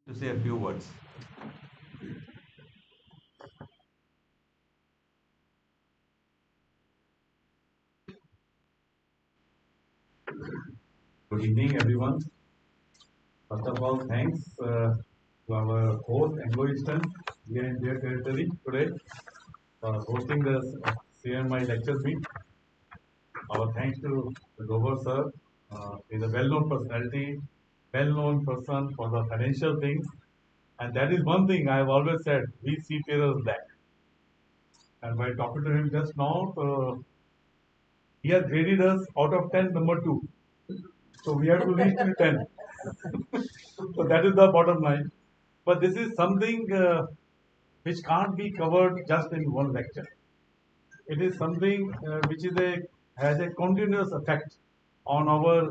to say a few words. Good evening, everyone. First of all, thanks to our host, Anglo-Eastern, here in their territory today, for hosting the CMMI lecture meet. Our thanks to the Grover sir. He's a well-known personality, well-known person for the financial things. And that is one thing I've always said, we seafarers lack. And by talking to him just now, he has graded us out of 10, number 2. So we have to reach till 10. So that is the bottom line. But this is something which can't be covered just in one lecture. It is something which is has a continuous effect on our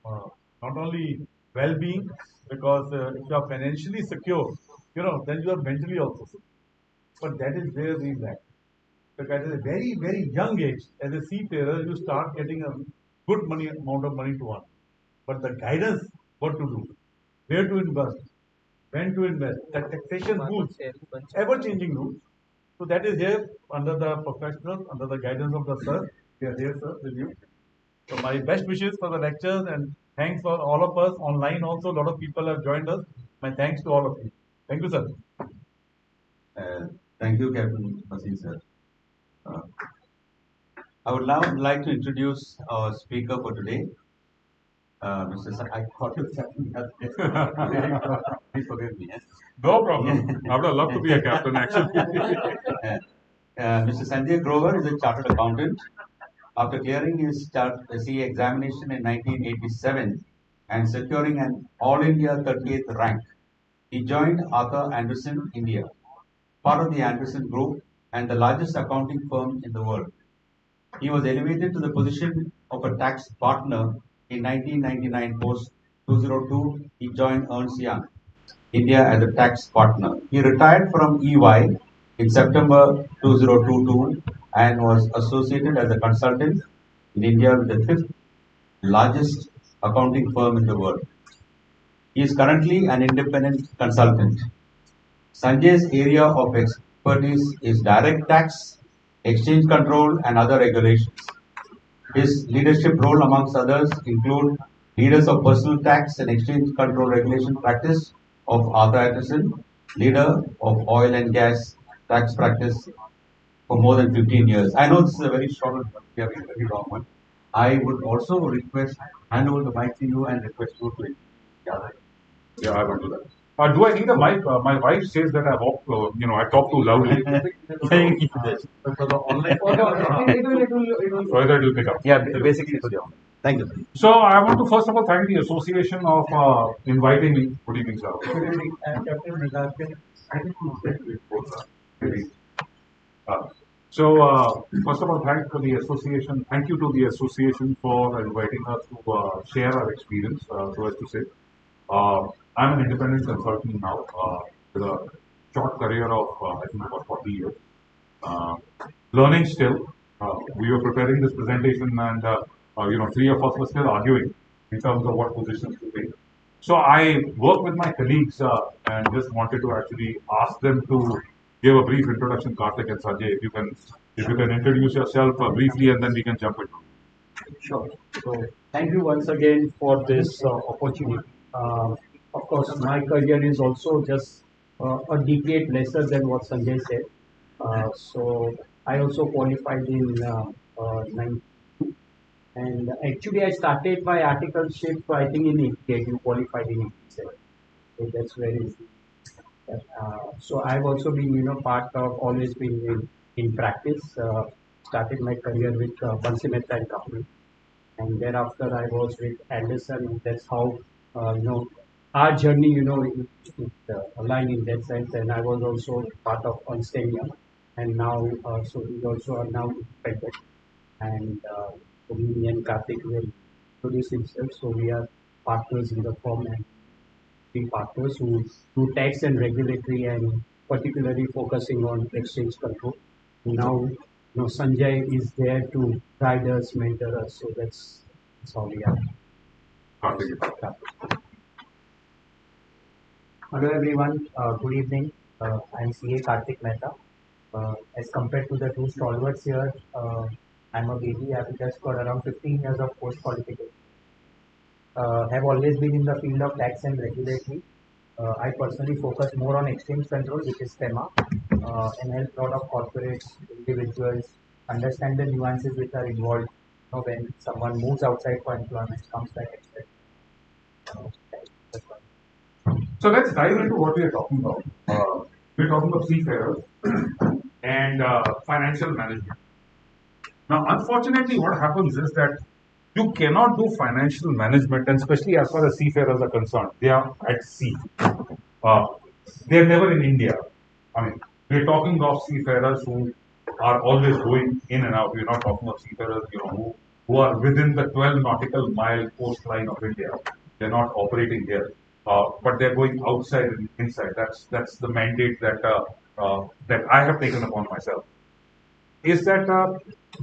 not only well-being, because if you are financially secure, then you are mentally also secure. But that is where we lack. Because at a very, very young age, as a seafarer, you start getting a good amount of money to earn. But the guidance, what to do, where to invest, when to invest, the taxation rules, ever-changing rules. So that is here under the professionals, under the guidance of the sir. We are here, sir, with you. So my best wishes for the lectures and thanks for all of us online. Also, a lot of people have joined us. My thanks to all of you. Thank you, sir. Thank you, Captain Fassi, sir. I would now like to introduce our speaker for today, Mr. I thought you were Please forgive me. No problem. I would love to be a captain, actually. Mr. Sanjay Grover is a chartered accountant. After clearing his CA examination in 1987 and securing an All India 30th rank, he joined Arthur Andersen, India, part of the Andersen Group and the largest accounting firm in the world. He was elevated to the position of a tax partner in 1999. Post 2002, he joined Ernst Young, India as a tax partner. He retired from EY in September 2022 and was associated as a consultant in India with the fifth largest accounting firm in the world. He is currently an independent consultant. Sanjay's area of expertise is direct tax, exchange control, and other regulations. His leadership role, amongst others, include leaders of personal tax and exchange control regulation practice of Arthur Andersen, leader of oil and gas tax practice for more than 15 years. I know this is a very short one, but we have a very long one. I would also hand over the mic to you and request you to. Yeah, I will do that. Do I need a mic? My wife says that I talk too loudly. For the online. So either it will pick up. Yeah, basically. Thank you. So I want to first of all thank the association of inviting me. Good evening, sir. Good evening. Maybe. First of all, thank you to the association for inviting us to share our experience, so as to say. I'm an independent consultant now with a short career of, I think, about 40 years. Learning still. We were preparing this presentation and, three of us were still arguing in terms of what positions to take. So I work with my colleagues and just wanted to actually ask them to give a brief introduction. Karthik and Sanjay, if you can introduce yourself briefly, and then we can jump into. Sure. So thank you once again for this opportunity. Of course, my career is also just a decade lesser than what Sanjay said. So I also qualified in 92. And actually, I started my articleship, I think, in 88. You qualified in 87. So that's very. So I've also been, part of always been in practice. Started my career with Bansimetta and Company, and thereafter I was with Anderson. That's how our journey, aligned in that sense. And I was also part of Ernst Young, and now so we also are now independent. And so me and Karthik will produce himself. So we are partners in the firm and three partners who do tax and regulatory and particularly focusing on exchange control. Now, Sanjay is there to guide us, mentor us. So that's how we are. Hello everyone, good evening. I'm CA Karthik Mehta. As compared to the two stalwarts here, I'm a baby. I've just got around 15 years of post qualification. Have always been in the field of tax and regulatory. I personally focus more on exchange control, which is FEMA, and help a lot of corporates, individuals understand the nuances which are involved. When someone moves outside for employment, comes back, etc. That's all. So let's dive into what we are talking about. We're talking about seafarers and financial management. Now, unfortunately, what happens is that you cannot do financial management, and especially as far as seafarers are concerned, they are at sea. Uh, they're never in India. I mean, we're talking of seafarers who are always going in and out. We're not talking of seafarers, who are within the 12 nautical mile coastline of India. They're not operating here, but they're going outside and inside. That's the mandate that I have taken upon myself. Is that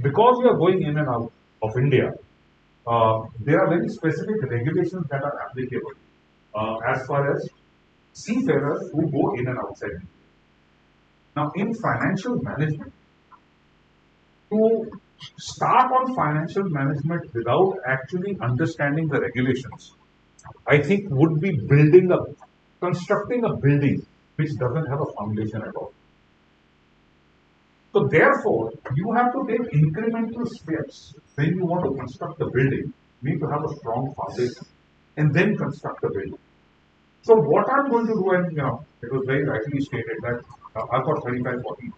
because we are going in and out of India, there are very specific regulations that are applicable as far as seafarers who go in and outside. Now, in financial management, to start on financial management without actually understanding the regulations, I think would be constructing a building which doesn't have a foundation at all. So therefore, you have to take incremental steps when you want to construct the building. You need to have a strong foundation and then construct the building. So what I'm going to do, and it was very rightly stated that I've got 35, 40.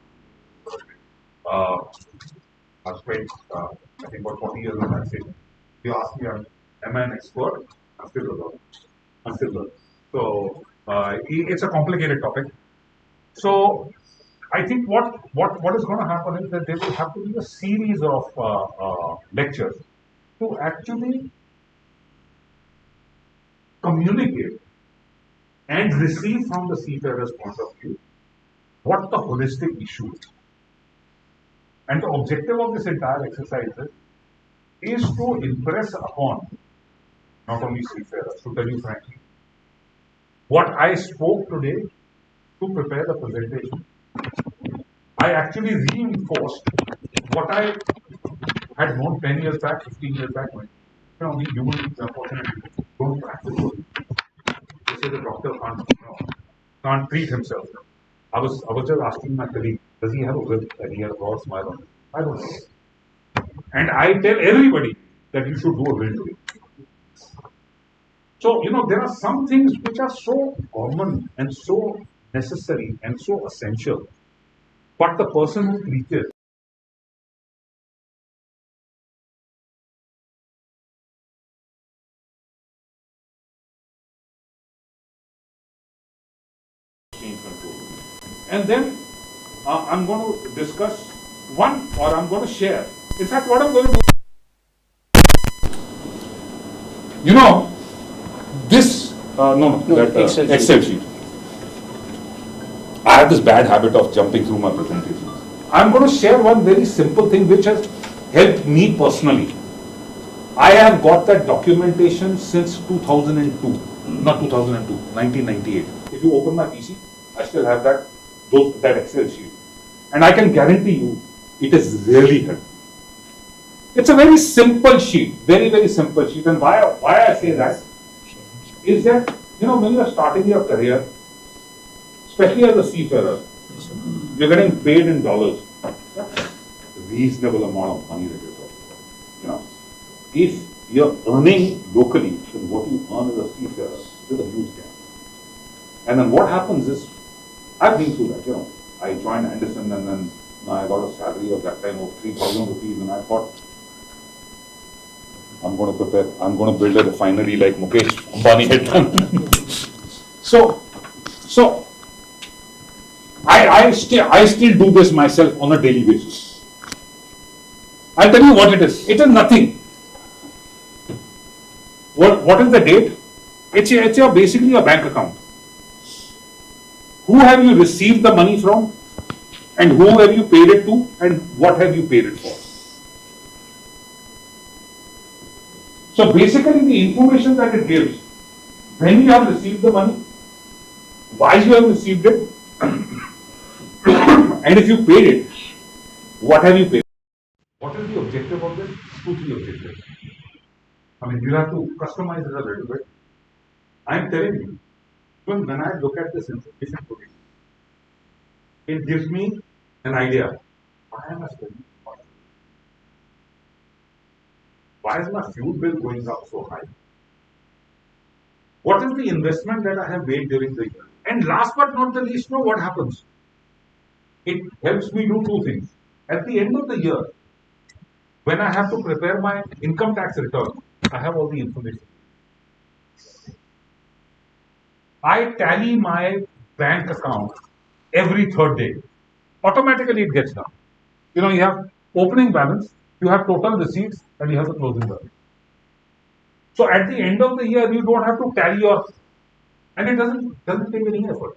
I've spent, I think, about 40 years in taxation. You ask me, am I an expert? I'm still a learner. I'm still learning. So it's a complicated topic. So I think what is going to happen is that there will have to be a series of lectures to actually communicate and receive from the seafarer's point of view what the holistic issue is. And the objective of this entire exercise is to impress upon not only seafarers, to tell you frankly, what I spoke today to prepare the presentation. I actually reinforced what I had known 10 years back, 15 years back. When, the human beings, unfortunately, don't practice what they say the doctor can't treat himself. I was just asking my colleague, does he have a will? And he had a broad smile on it. I don't know. And I tell everybody that you should do a will today. So, there are some things which are so common and so necessary and so essential. But the person who preaches change control. And then I'm going to discuss one, or I'm going to share. In fact, what I'm going to do, this, Excel sheet. I have this bad habit of jumping through my presentations. I'm going to share one very simple thing which has helped me personally. I have got that documentation since 2002, not 2002, 1998. If you open my PC, I still have that Excel sheet. And I can guarantee you, it is really helpful. It's a very simple sheet, very, very simple sheet. And why I say that is that, when you're starting your career, especially as a seafarer, you're getting paid in dollars. That's a reasonable amount of money that you're talking about. If you're earning locally, then what you earn as a seafarer is a huge gap. And then what happens is, I've been through that, I joined Andersen and then I got a salary of that time of 3,000 rupees and I thought, I'm going to build a refinery like Mukesh Ambani had done. So I still do this myself on a daily basis. I'll tell you what it is. It is nothing. What is the date? It's basically your bank account. Who have you received the money from? And who have you paid it to? And what have you paid it for? So basically the information that it gives, when you have received the money, why you have received it, and if you paid it, what have you paid? What is the objective of this? Two, three objectives. I mean, you have to customize it a little bit. I am telling you, even when I look at this information today, it gives me an idea. Why am I spending so much? Why is my fuel bill going up so high? What is the investment that I have made during the year? And last but not the least, know what happens? It helps me do two things. At the end of the year, when I have to prepare my income tax return, I have all the information. I tally my bank account every third day. Automatically it gets done. You know, you have opening balance, you have total receipts, and you have the closing balance. So at the end of the year, you don't have to tally your, and it doesn't take any effort.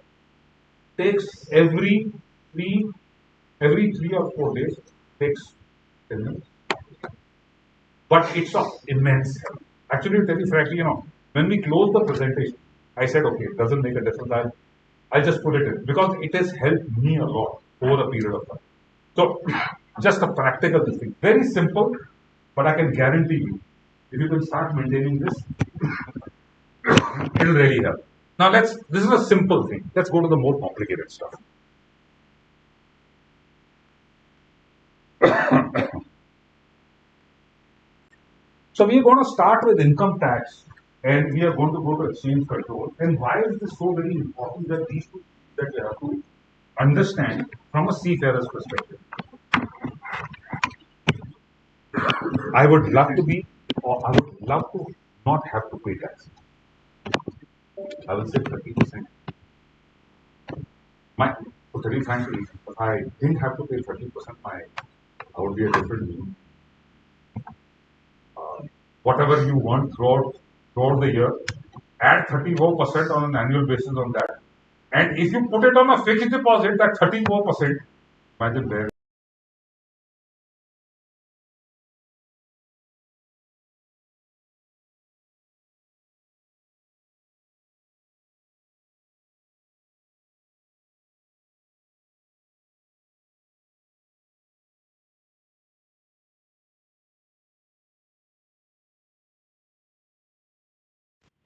It takes every 3 or 4 days, takes 10 minutes. But it's of immense help. Actually, to tell you frankly, when we closed the presentation, I said, okay, it doesn't make a difference. I'll just put it in because it has helped me a lot over a period of time. So, just a practical thing. Very simple, but I can guarantee you, if you can start maintaining this, it'll really help. Now, this is a simple thing. Let's go to the more complicated stuff. So, we are going to start with income tax and we are going to go to exchange control. And why is this so very important that these two that you have to understand from a seafarer's perspective? I would love to not have to pay tax. I will say 30%. To tell you frankly, if I didn't have to pay 30%, I would be a different being. Whatever you want throughout the year, add 34% on an annual basis on that. And if you put it on a fixed deposit, that 34%, imagine there.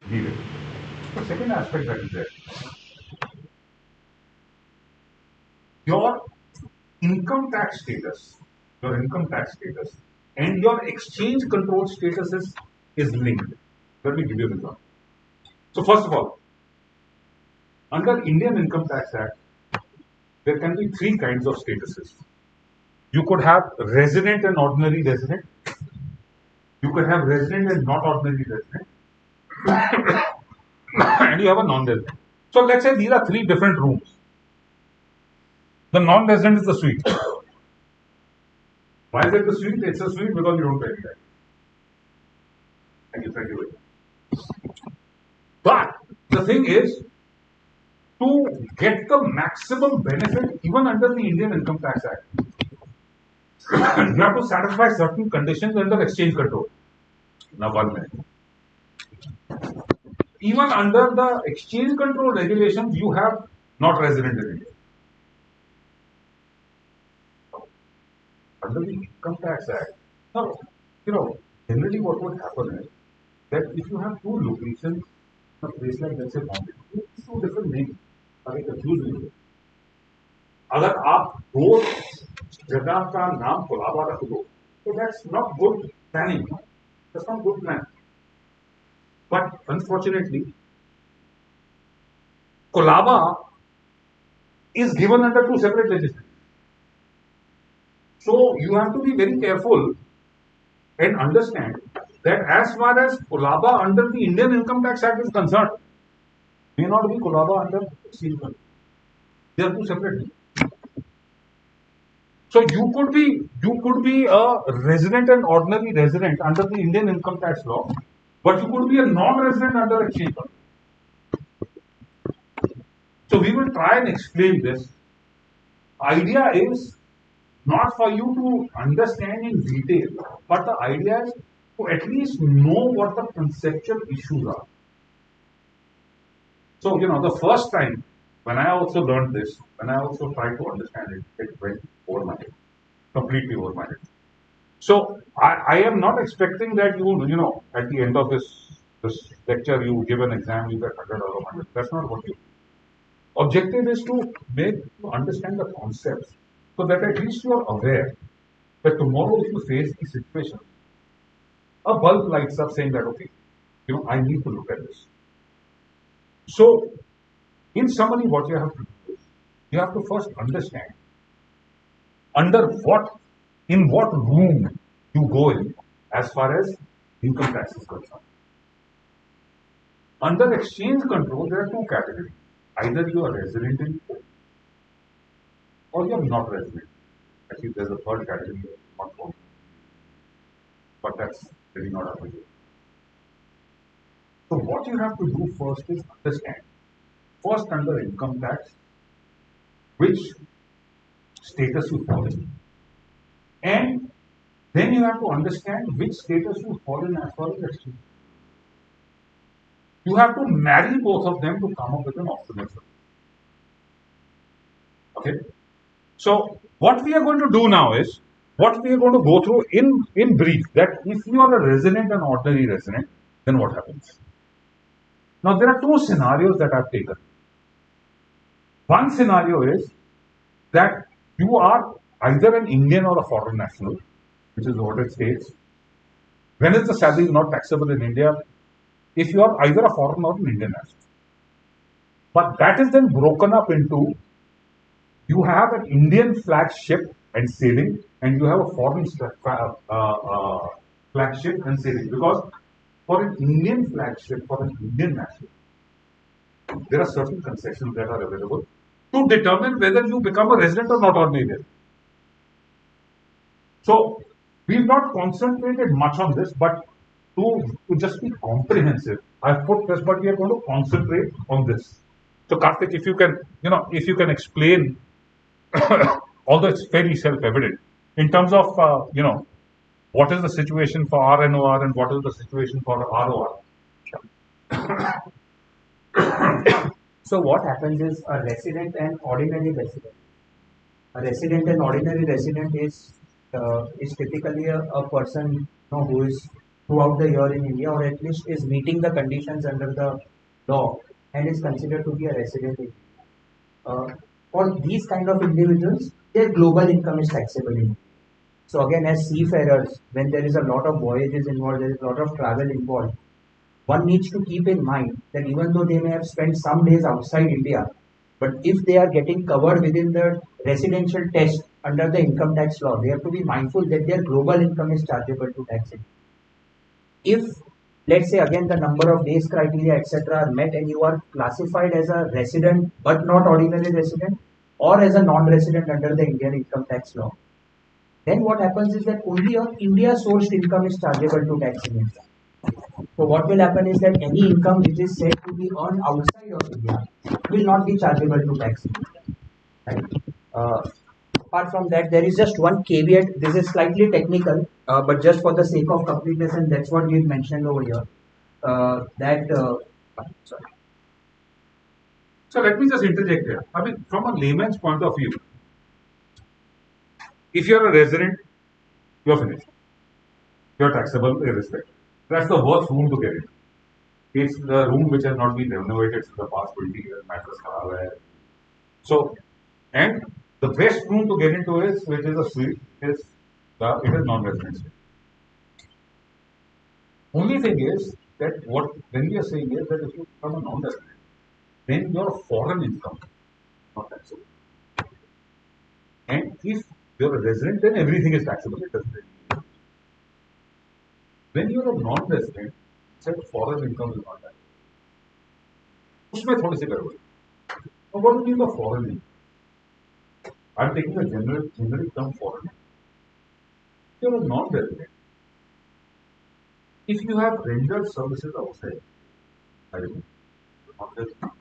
Needed. The second aspect that is there, your income tax status, and your exchange control status is linked. Let me give you an example. So first of all, under Indian Income Tax Act, there can be three kinds of statuses. You could have resident and ordinary resident. You could have resident and not ordinary resident. And you have a non-resident. So let's say these are three different rooms. The non-resident is the suite. Why is it the suite? It's a suite because you don't pay any tax. Thank you. But the thing is, to get the maximum benefit, even under the Indian Income Tax Act, you have to satisfy certain conditions under exchange control. Now, 1 minute. Even under the exchange control regulations, you have not resident in India. Under the Income Tax Act, now, generally what would happen is that if you have two locations, a place like let's say Bombay, it's two different names, अभी confused नहीं हो. अगर आप दो जगह का नाम कोलाबा रख दो, so that's not good planning. That's not good plan. But unfortunately, Colaba is given under two separate legislations. So you have to be very careful and understand that as far as Colaba under the Indian Income Tax Act is concerned, may not be Colaba under exchange control. They are two separate things. So you could be a resident and ordinary resident under the Indian income tax law, but you could be a non-resident under exchange control. So we will try and explain this. Idea is not for you to understand in detail, but the idea is to at least know what the conceptual issues are. So the first time when I also learned this, when I also tried to understand it, it went over my head, completely over my head. So I am not expecting that you know, at the end of this lecture, you give an exam, you get 100 or 100. That's not what you. Objective is to make you understand the concepts so that at least you are aware that tomorrow if you face the situation, a bulb lights up saying that okay, you know, I need to look at this. So in summary, what you have to do is you have to first understand under what, in what room you go in as far as income tax is concerned. Under exchange control, there are two categories. Either you are resident in or you are not resident. Actually, there's a third category, not one. But that's really not applicable. So what you have to do first is understand. First, under income tax, which status you fall in. And then you have to understand which status you fall in as far as exchange. You have to marry both of them to come up with an optimal solution. Okay. So what we are going to do now is, what we are going to go through in brief, that if you are a resident, an ordinary resident, then what happens? Now there are two scenarios that I've taken. One scenario is that you are either an Indian or a foreign national, which is what it states. When is the salary not taxable in India? If you are either a foreign or an Indian national. But that is then broken up into, you have an Indian flag ship and sailing, and you have a foreign flag ship and sailing. Because for an Indian flag ship, for an Indian national, there are certain concessions that are available to determine whether you become a resident or not ordinary. So we've not concentrated much on this, but to just be comprehensive, I've put this, but we are going to concentrate on this. So Karthik, if you can, if you can explain, although it's very self-evident, in terms of, what is the situation for RNOR and what is the situation for ROR? So what happens is a resident and ordinary resident. A resident and ordinary resident is typically a person who is throughout the year in India, or at least is meeting the conditions under the law and is considered to be a resident in India. For these kind of individuals, their global income is taxable in India. So again, as seafarers, when there is a lot of voyages involved, there is a lot of travel involved, one needs to keep in mind that even though they may have spent some days outside India, but if they are getting covered within the residential test under the income tax law, they have to be mindful that their global income is chargeable to tax. If, let's say again, the number of days criteria, etc. are met and you are classified as a resident but not ordinary resident, or as a non-resident under the Indian income tax law, then what happens is that only your India sourced income is chargeable to tax in India. So what will happen is that any income which is said to be earned outside of India will not be chargeable to tax in India. Right? Apart from that, there is just one caveat. This is slightly technical, but just for the sake of completeness, and that's what we've mentioned over here. Sorry. So let me just interject here. I mean, from a layman's point of view, if you're a resident, you're finished. You're taxable irrespective. That's the worst room to get in. It's the room which has not been renovated since the past 20 years. So, and the best room to get into is, which is a suite, it is non-resident. Only thing is that what when we are saying is that if you become a non-resident, then your foreign income not taxable. And if you're a resident, then everything is taxable. It doesn't. When you're a non-resident, said foreign income is not taxable. उसमें थोड़ी सी गड़बड़. Now what do you mean by foreign income? I'm taking a generic term foreign. You're a non-resident. If you have rendered services outside, I don't know, non-resident,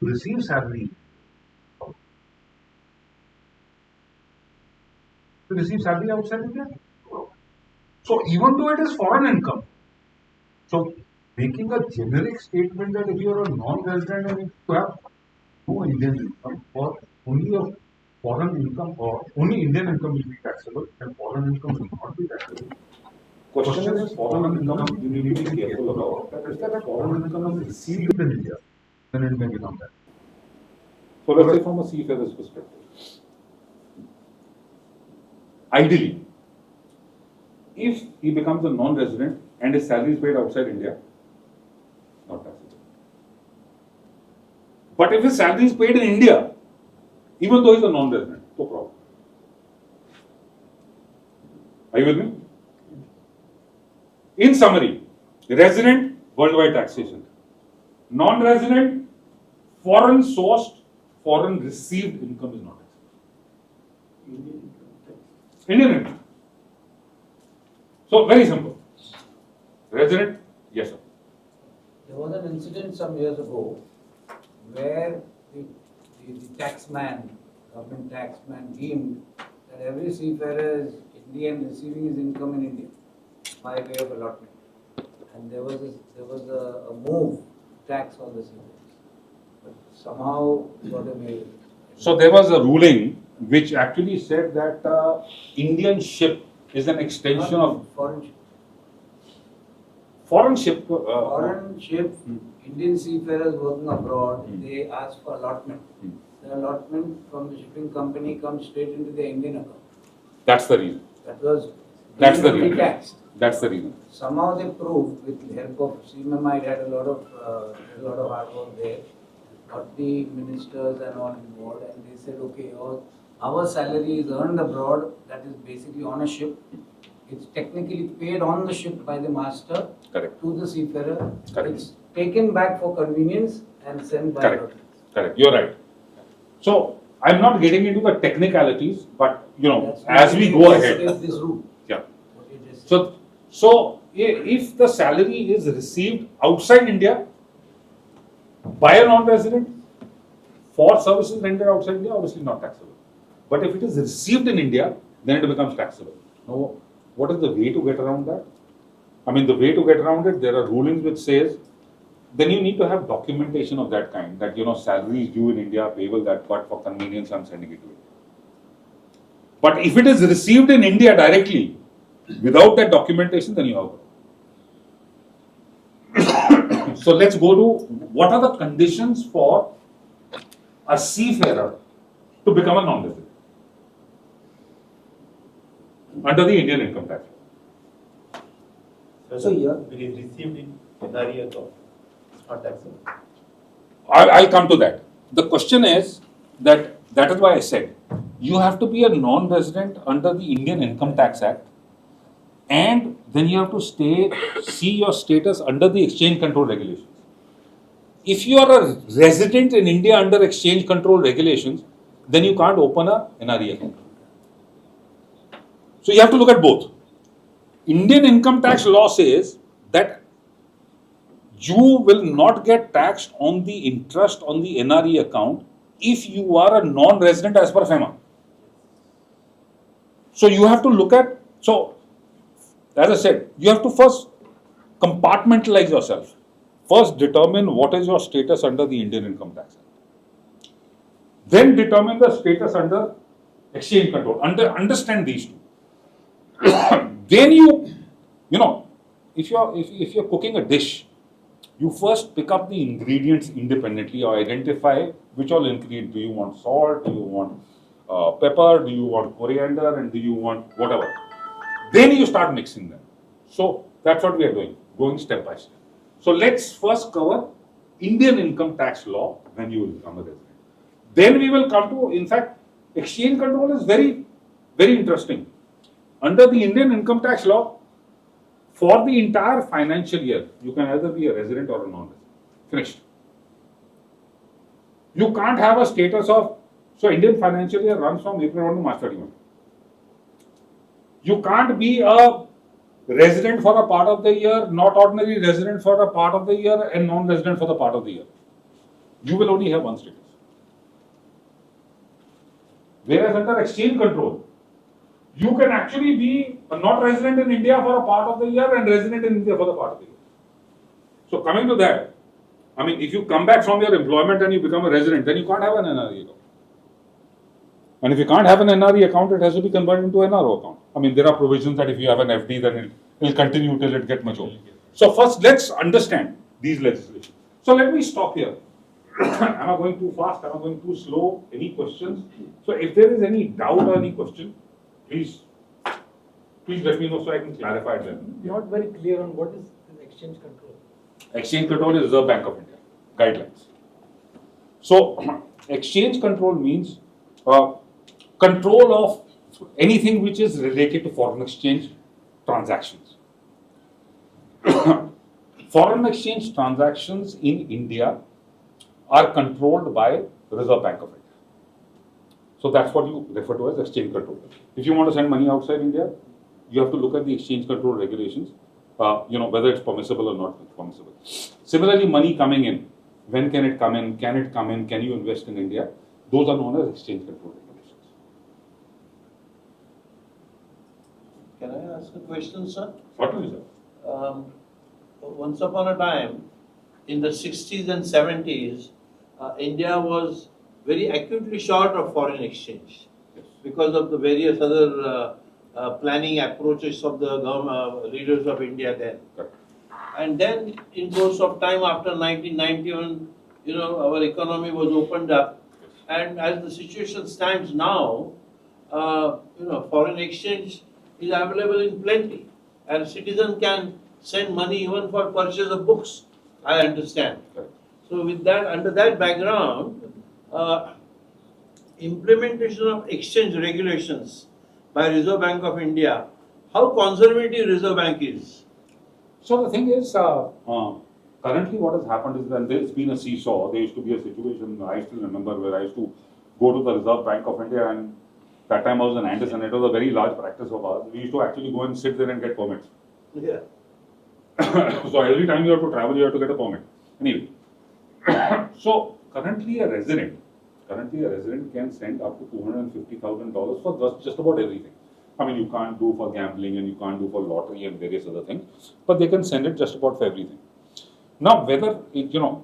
you receive salary. You receive salary outside India. So even though it is foreign income, so making a generic statement that if you are a non-resident and if you have no Indian income or only a foreign income or only Indian income will be taxable and foreign income will not be taxable. Question is foreign income you need to be careful about that if that foreign income is received in India, then it may become taxable. So let's say from a seafarer's perspective, ideally, if he becomes a non-resident and his salary is paid outside India, not taxable. But if his salary is paid in India, even though he's a non-resident, no problem. Are you with me? In summary, resident, worldwide taxation. Non-resident, foreign sourced, foreign received income is not taxable. Indian income. So very simple. Resident, yes sir. There was an incident some years ago where the taxman, government taxman deemed that every seafarer is Indian receiving his income in India by way of allotment. And there was a move to tax all the seafarers. But somehow got away. So there was a ruling which actually said that Indian ship is an extension of foreign ship. foreign ship. Foreign ship, Indian seafarers working abroad, they ask for allotment. The allotment from the shipping company comes straight into the Indian account. That's the reason. That was That's the reason. taxed. That's the reason. Somehow they proved with the help of CMMI, had a lot of hard work there, got the ministers and all involved, and they said, okay, our salary is earned abroad, that is basically on a ship. It's technically paid on the ship by the master. Correct. To the seafarer. Correct. It's taken back for convenience and sent by Correct. Correct. You're right. So I'm not getting into the technicalities, but as we go ahead. This route. Yeah. So if the salary is received outside India by a non-resident for services rendered outside India, obviously not taxable. But if it is received in India, then it becomes taxable. Now, what is the way to get around that? I mean, the way to get around it, there are rulings which says, then you need to have documentation of that kind, that, salary is due in India, payable that, but for convenience, I'm sending it to India. But if it is received in India directly, without that documentation, then you have. So let's go to what are the conditions for a seafarer to become a non-resident under the Indian income tax law. So here, it is received in NRE account. It's not taxable. I'll come to that. The question is that is why I said you have to be a non-resident under the Indian Income Tax Act, and then you have to see your status under the exchange control regulations. If you are a resident in India under exchange control regulations, then you can't open a NRE account. So you have to look at both. Indian income tax law says that you will not get taxed on the interest on the NRE account if you are a non-resident as per FEMA. So you have to look at, as I said, you have to first compartmentalize yourself. First determine what is your status under the Indian Income Tax Act. Then determine the status under exchange control. Understand these two. Then if you're cooking a dish, you first pick up the ingredients independently or identify which all ingredients. Do you want salt? Do you want pepper? Do you want coriander? And do you want whatever? Then you start mixing them. So that's what we are doing, going step by step. So let's first cover Indian income tax law when you will become a resident. Then we will come to, in fact, exchange control is very, very interesting. Under the Indian income tax law, for the entire financial year, you can either be a resident or a non-resident. Finished. You can't have a status of, so Indian financial year runs from April 1 to March 31. You can't be a resident for a part of the year, not ordinary resident for a part of the year, and non-resident for the part of the year. You will only have one status. Whereas under exchange control, you can actually be a not resident in India for a part of the year and resident in India for the part of the year. So coming to that, I mean, if you come back from your employment and you become a resident, then you can't have an NRE account. And if you can't have an NRE account, it has to be converted into an NRO account. I mean, there are provisions that if you have an FD, then it will continue till it gets mature. So first, let's understand these legislation. So let me stop here. Am I going too fast? Am I going too slow? Any questions? So if there is any doubt or any question, please let me know so I can clarify them. Not very clear on what is the exchange control. Exchange control is Reserve Bank of India guidelines. So exchange control means control of anything which is related to foreign exchange transactions. Foreign exchange transactions in India are controlled by Reserve Bank of India. So that's what you refer to as exchange control. If you want to send money outside India, you have to look at the exchange control regulations, whether it's permissible or not permissible. Similarly, money coming in, when can it come in? Can it come in? Can you invest in India? Those are known as exchange control regulations. Can I ask a question, sir? Certainly, sir. Once upon a time, in the 60s and 70s, India was very acutely short of foreign exchange because of the various other planning approaches of the leaders of India then. Correct. And then, in course of time after 1991, our economy was opened up, and as the situation stands now, foreign exchange is available in plenty, and a citizen can send money even for purchase of books, I understand. Correct. So with that, under that background, implementation of exchange regulations by Reserve Bank of India, how conservative Reserve Bank is? So the thing is, currently what has happened is that there's been a seesaw. There used to be a situation, I still remember, where I used to go to the Reserve Bank of India, and that time I was in Andersen. It was a very large practice of ours. We used to actually go and sit there and get permits. Yeah. So every time you have to travel, you have to get a permit. Anyway, so currently a resident can send up to $250,000 for just about everything. I mean, you can't do for gambling and you can't do for lottery and various other things, but they can send it just about for everything. Now, whether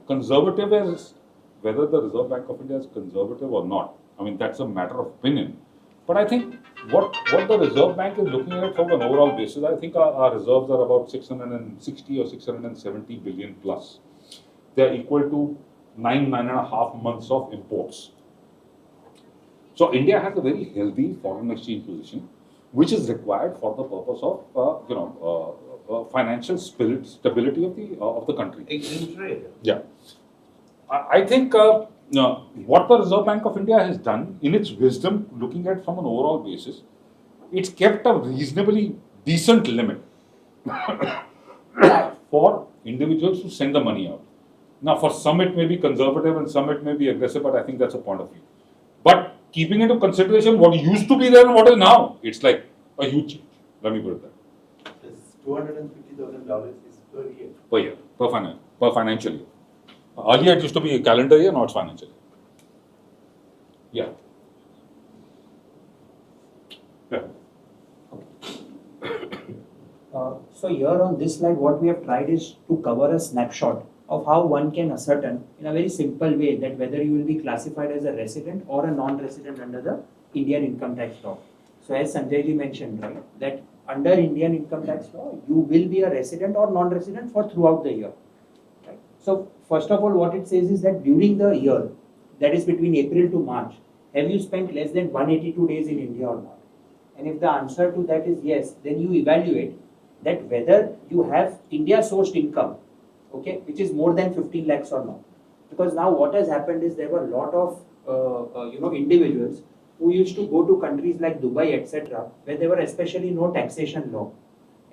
conservative is, whether the Reserve Bank of India is conservative or not, I mean, that's a matter of opinion. But I think what the Reserve Bank is looking at from an overall basis, I think our reserves are about 660 or 670 billion plus. They are equal to 9.5 months of imports. So India has a very healthy foreign exchange position, which is required for the purpose of financial stability of the country. Exchange rate. Yeah, I think what the Reserve Bank of India has done, in its wisdom, looking at from an overall basis, it's kept a reasonably decent limit for individuals to send the money out. Now, for some it may be conservative and some it may be aggressive, but I think that's a point of view. But keeping into consideration what used to be there and what is now, it's like a huge change. Let me put it that. This $250,000 is per year. Per year, per financial year. Earlier it used to be a calendar year, now it's financial year. Yeah. So here on this slide, what we have tried is to cover a snapshot of how one can ascertain in a very simple way that whether you will be classified as a resident or a non-resident under the Indian income tax law. So as Sanjay ji mentioned, right, that under Indian income tax law, you will be a resident or non-resident for throughout the year. Right? So first of all, what it says is that during the year, that is between April to March, have you spent less than 182 days in India or not? And if the answer to that is yes, then you evaluate that whether you have India sourced income, okay, which is more than 15 lakhs or not. Because now what has happened is there were a lot of individuals who used to go to countries like Dubai, etc., where there were especially no taxation law.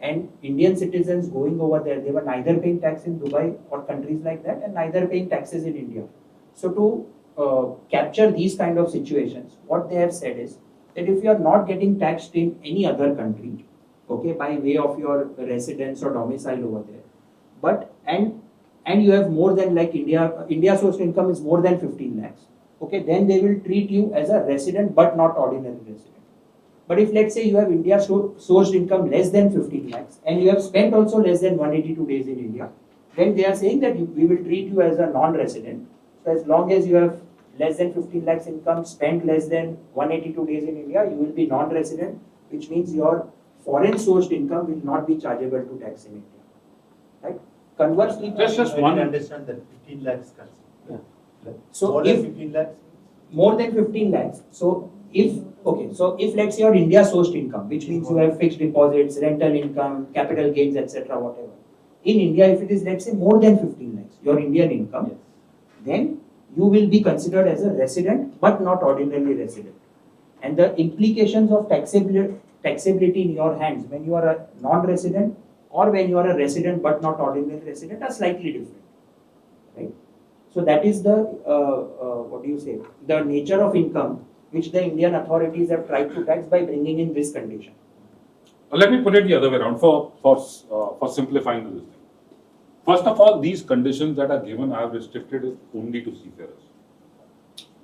And Indian citizens going over there, they were neither paying tax in Dubai or countries like that, and neither paying taxes in India. So to capture these kind of situations, what they have said is that if you are not getting taxed in any other country, okay, by way of your residence or domicile over there, but and you have more than like India sourced income is more than 15 lakhs, okay, then they will treat you as a resident but not ordinary resident. But if let's say you have India sourced income less than 15 lakhs and you have spent also less than 182 days in India, then they are saying that we will treat you as a non-resident. So as long as you have less than 15 lakhs income, spent less than 182 days in India, you will be non-resident, which means your foreign sourced income will not be chargeable to tax in India. Right? Conversely, Just one. Understand that 15 lakhs concept. Yeah. So More if than 15 lakhs? more than 15 lakhs, so if let's say your India sourced income, which means you have fixed deposits, rental income, capital gains, etc., whatever. In India, if it is let's say more than 15 lakhs, your Indian income, then you will be considered as a resident but not ordinarily resident. And the implications of taxability in your hands when you are a non-resident or when you are a resident but not ordinary resident are slightly different. Right? So that is the, the nature of income which the Indian authorities have tried to tax by bringing in this condition. Let me put it the other way around for simplifying this thing. First of all, these conditions that are given, I have restricted it only to seafarers.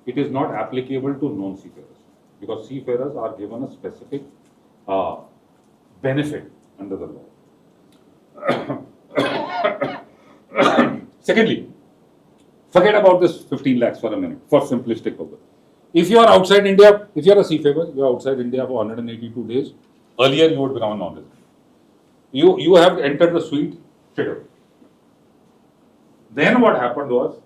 It is not applicable to non-seafarers because seafarers are given a specific benefit under the law. Secondly, forget about this 15 lakhs for a minute for simplistic purpose. If you are outside India, if you are a seafarer, you are outside India for 182 days, earlier you would become a non-resident. You have entered the suite, straight away. Then what happened was,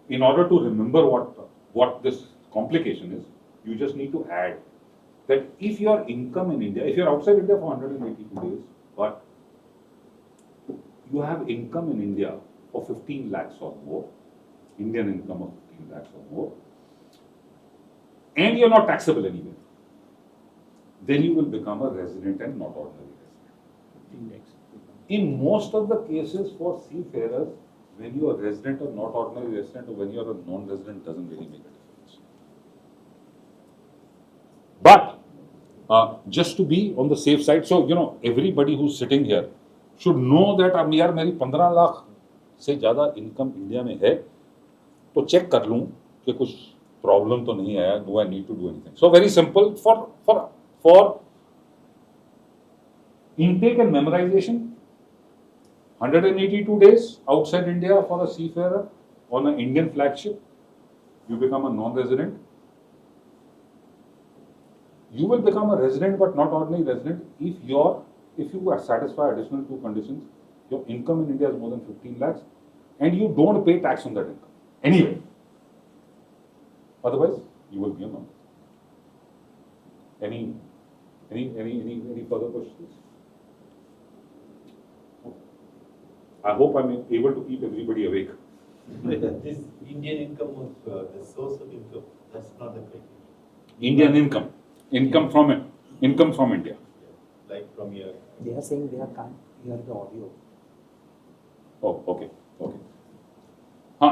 in order to remember what this complication is, you just need to add that if your income in India, if you are outside India for 182 days, but you have income in India for 15 lakhs or more, Indian income of 15 lakhs or more, and you are not taxable anywhere, then you will become a resident and not ordinary resident. In most of the cases for seafarers, when you are resident or not ordinary resident, or when you are a non-resident, doesn't really make a difference. But just to be on the safe side, so everybody who's sitting here should know that अब यार मेरी 15 लाख से ज़्यादा income India में है, तो check कर लूँ कि कुछ problem तो नहीं आया. Do I need to do anything? So very simple for intake and memorization. 182 days outside India for a seafarer on an Indian flagship, you become a non-resident. You will become a resident but not ordinary resident if you satisfy additional two conditions. Your income in India is more than 15 lakhs and you don't pay tax on that income anyway. Otherwise, you will be a non-resident. Any further questions? I hope I'm able to keep everybody awake. This Indian income was the source of income. That's not the criteria. Indian income from India. Like from here. They are saying they can't hear the audio. Oh, okay.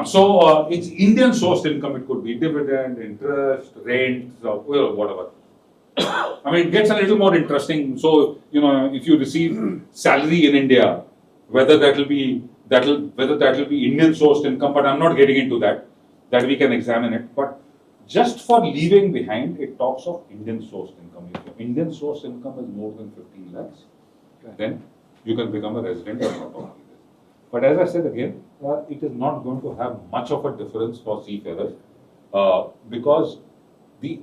So it's Indian sourced income. It could be dividend, interest, rent, whatever. I mean, it gets a little more interesting. So if you receive salary in India, whether that will be Indian sourced income, but I'm not getting into that. That we can examine it. But just for leaving behind, it talks of Indian sourced income. If your Indian sourced income is more than 15 lakhs, then you can become a resident or not ordinary. But as I said again, it is not going to have much of a difference for seafarers because the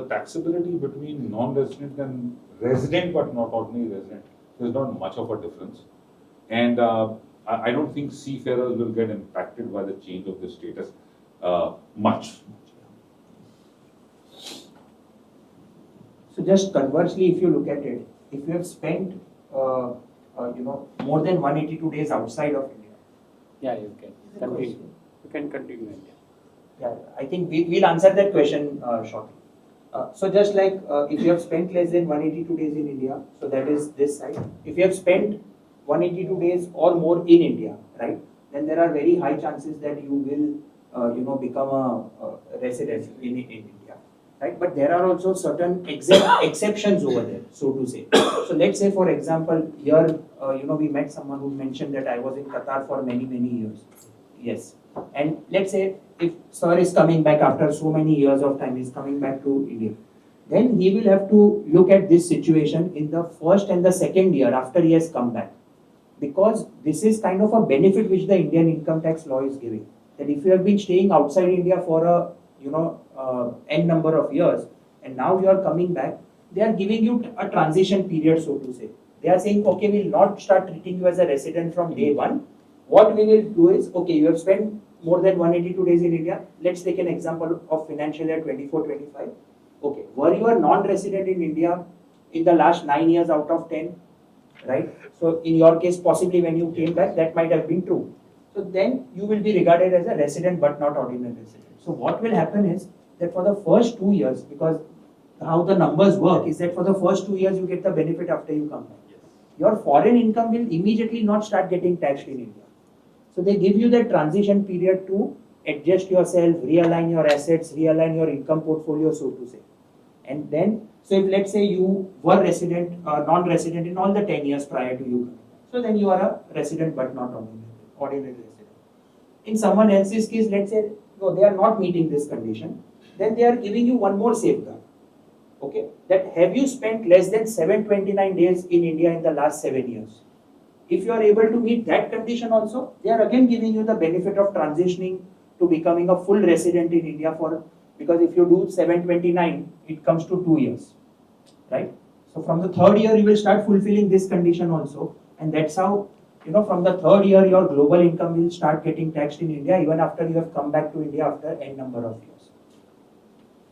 taxability between non-resident and resident but not ordinary resident is not much of a difference. And I don't think seafarers will get impacted by the change of the status much. So just conversely, if you look at it, if you have spent more than 182 days outside of India. Yeah, you can continue. You can continue. Yeah, I think we'll answer that question shortly. So just like if you have spent less than 182 days in India, so that is this side. If you have spent 182 days or more in India, right, then there are very high chances that you will become a resident in India. Right? But there are also certain exceptions over there, so to say. So let's say, for example, here, we met someone who mentioned that I was in Qatar for many years. Yes. And let's say if sir is coming back after so many years of time, he's coming back to India, then he will have to look at this situation in the first and the second year after he has come back. because this is kind of a benefit which the Indian income tax law is giving. That if you have been staying outside India for a n number of years, and now you are coming back, they are giving you a transition period, so to say. They are saying, okay, we'll not start treating you as a resident from day one. What we will do is, okay, you have spent more than 182 days in India. Let's take an example of financial year 24-25. Okay, were you a non-resident in India in the last 9 years out of 10? Right? So in your case, possibly when you came back, that might have been true. So then you will be regarded as a resident but not ordinary resident. So what will happen is that for the first 2 years, because how the numbers work is that for the first 2 years you get the benefit after you come back. Your foreign income will immediately not start getting taxed in India. So they give you that transition period to adjust yourself, realign your assets, realign your income portfolio, so to say. And then, so if let's say you were resident, non-resident in all the 10 years prior to you coming back, so then you are a resident but not ordinary resident. In someone else's case, let's say, no, they are not meeting this condition, then they are giving you one more safeguard. Okay, that have you spent less than 729 days in India in the last 7 years? If you are able to meet that condition also, they are again giving you the benefit of transitioning to becoming a full resident in India because if you do 729, it comes to 2 years, right? So from the third year, you will start fulfilling this condition also, and that's how, from the third year, your global income will start getting taxed in India even after you have come back to India after n number of years.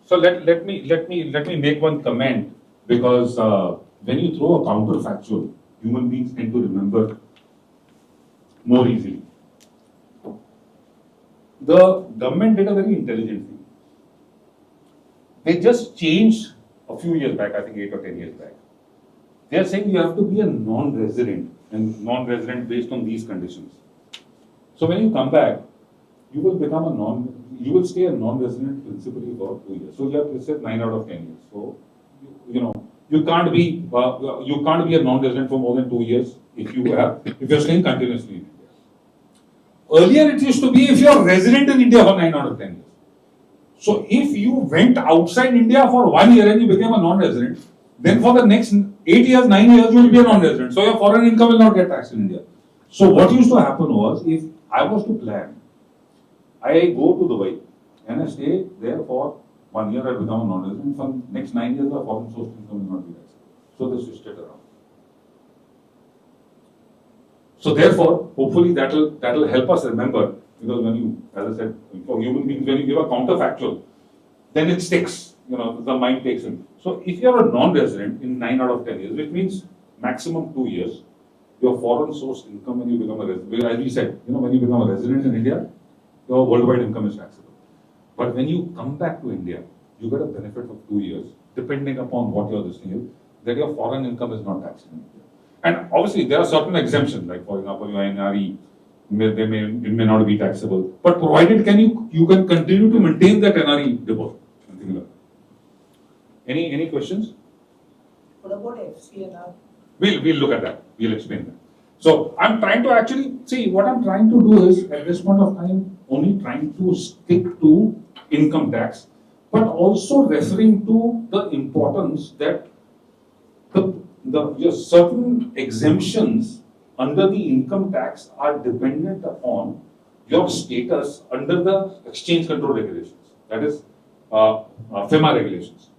So let me make one comment, because when you throw a counterfactual, human beings tend to remember more easily. The government did a very intelligent thing. They just changed a few years back, I think 8 or 10 years back. They are saying you have to be a non-resident, and non-resident based on these conditions. So when you come back, you will you will stay a non-resident principally for 2 years. So you have to say 9 out of 10 years. So you can't be a non-resident for more than 2 years if you're staying continuously in India. Earlier it used to be if you are resident in India for 9 out of 10 years. So if you went outside India for 1 year and you became a non-resident, then for the next 8 years, 9 years, you will be a non-resident. So your foreign income will not get taxed in India. So what used to happen was, if I was to plan, I go to Dubai and I stay there for 1 year, I become a non-resident. For the next 9 years, the foreign source income will not be taxed. So they switched it around. So therefore, hopefully that will help us remember, because when you, as I said, for human beings, when you give a counterfactual, then it sticks. The mind takes it. So if you are a non-resident in 9 out of 10 years, which means maximum 2 years, your foreign source income when you become a resident, as we said, when you become a resident in India, your worldwide income is taxable. But when you come back to India, you get a benefit of 2 years, depending upon what your listing is, that your foreign income is not taxed in India. And obviously, there are certain exemptions, like for example, your NRE, it may not be taxable, but provided you can continue to maintain that NRE deposit. Something like that. Any questions? What about FCNR? We'll look at that. We'll explain that. So I'm trying to actually see what I'm trying to do is at this point of time only trying to stick to income tax, but also referring to the importance that your certain exemptions under the income tax are dependent upon your status under the exchange control regulations. That is FEMA regulations.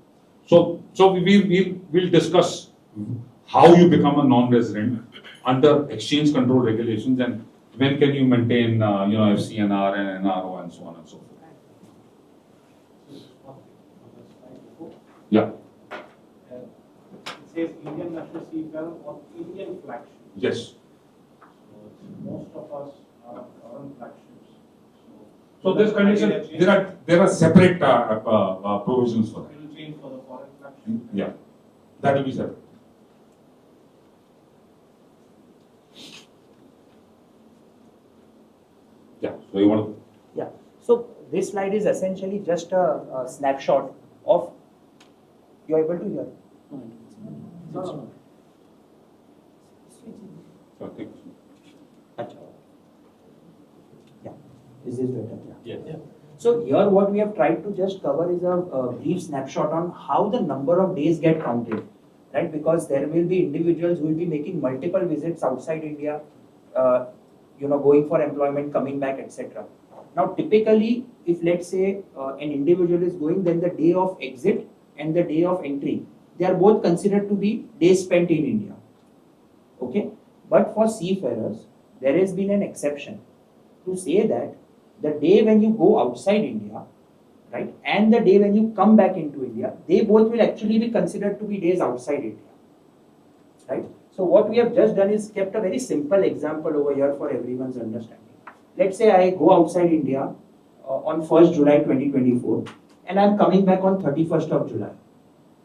So we'll discuss how you become a non-resident under exchange control regulations and when can you maintain FCNR and NRO and so on and so forth. Yeah. It says Indian National Seafarer or Indian flagship. Yes. Most of us are foreign flagships. So this condition, there are separate provisions for that. It will change for the foreign flagship. Yeah, that will be separate. Yeah, so you want to? Yeah. So this slide is essentially just a snapshot of. You are able to hear? No. Yeah. Is this better? Yeah. So here what we have tried to just cover is a brief snapshot on how the number of days get counted, right? Because there will be individuals who will be making multiple visits outside India going for employment, coming back, etc. Now, typically, if let's say an individual is going, then the day of exit and the day of entry, they are both considered to be days spent in India. Okay, but for seafarers, there has been an exception to say that the day when you go outside India, right, and the day when you come back into India, they both will actually be considered to be days outside India, right? So what we have just done is kept a very simple example over here for everyone's understanding. Let's say I go outside India on 1st July 2024 and I'm coming back on 31st of July,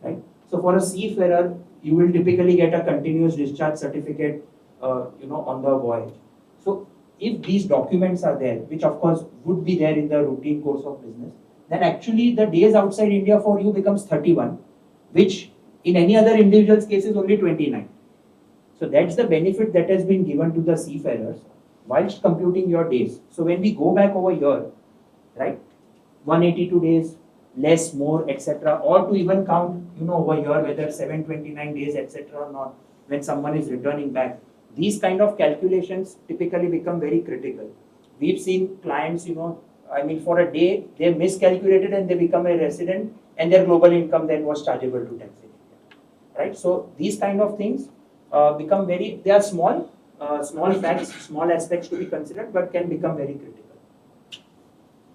right? So for a seafarer, you will typically get a continuous discharge certificate, on the voyage. So if these documents are there, which of course would be there in the routine course of business, then actually the days outside India for you becomes 31, which in any other individual's case is only 29. So that's the benefit that has been given to the seafarers whilst computing your days. So when we go back over here, right, 182 days, less, more, etc., or to even count, over here whether 729 days, etc., or not, when someone is returning back, these kind of calculations typically become very critical. We've seen clients, for a day they miscalculated and they become a resident, and their global income then was chargeable to tax in India, right? So these kind of things become they are small facts, small aspects to be considered, but can become very critical.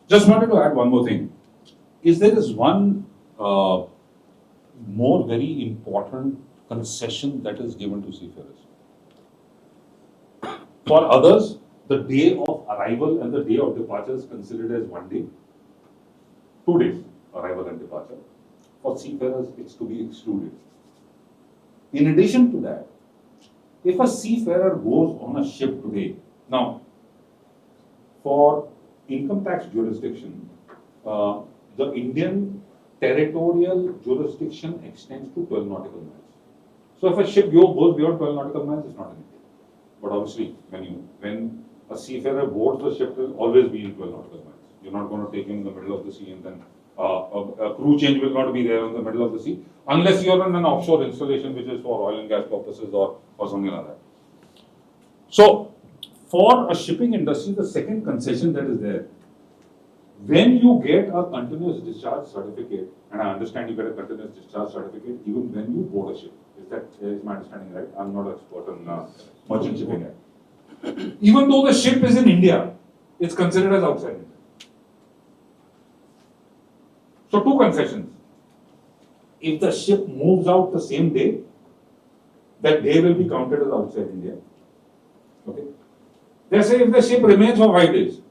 Just wanted to add one more thing. There is one more very important concession that is given to seafarers. For others, the day of arrival and the day of departure is considered as one day, 2 days, arrival and departure. For seafarers, it's to be excluded. In addition to that, if a seafarer goes on a ship today, now, for income tax jurisdiction, the Indian territorial jurisdiction extends to 12 nautical miles. So if a ship goes beyond 12 nautical miles, it's not in India. But obviously, when a seafarer boards the ship, it will always be in 12 nautical miles. You're not going to take him in the middle of the sea and then a crew change will not be there in the middle of the sea, unless you're in an offshore installation which is for oil and gas purposes or something like that. So, for a shipping industry, the second concession that is there, when you get a continuous discharge certificate, and I understand you get a continuous discharge certificate even when you board a ship. Is my understanding right? I'm not an expert in merchant shipping. Even though the ship is in India, it's considered as outside India. So two concessions. If the ship moves out the same day, that day will be counted as outside India. Okay. They say if the ship remains for 5 days,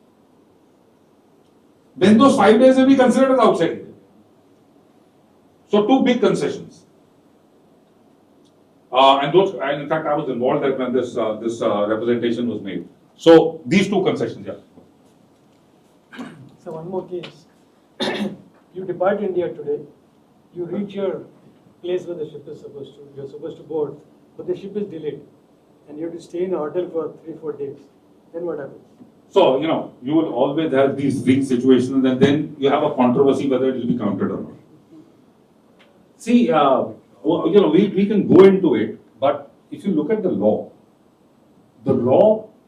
then those 5 days will be considered as outside India. So two big concessions. And in fact, I was involved when this representation was made. So these two concessions, yeah. So one more case. You depart India today, you reach your place where the ship is you're supposed to board, but the ship is delayed, and you have to stay in a hotel for 3-4 days. Then what happens? So, you will always have these freak situations, and then you have a controversy whether it will be counted or not. See, we can go into it, but if you look at the law,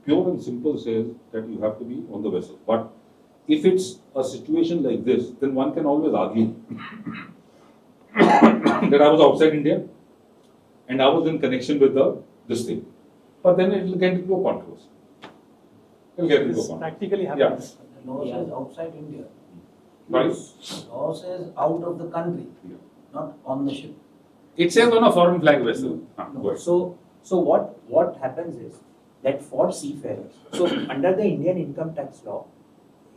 pure and simple says that you have to be on the vessel. But if it's a situation like this, then one can always argue that I was outside India and I was in connection with this thing. But then it will get into a controversy. This practically happens. The law says outside India. Right. The law says out of the country, not on the ship. It says on a foreign flag vessel. So what happens is that for seafarers, so under the Indian income tax law,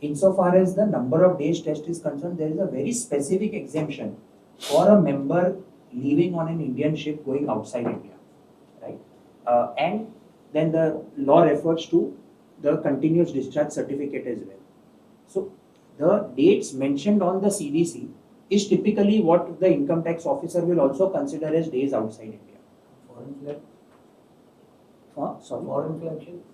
insofar as the number of days test is concerned, there is a very specific exemption for a member leaving on an Indian ship going outside India, right? And then the law refers to the continuous discharge certificate as well. So the dates mentioned on the CDC is typically what the income tax officer will also consider as days outside India. Foreign flag? Sorry? Foreign flagship?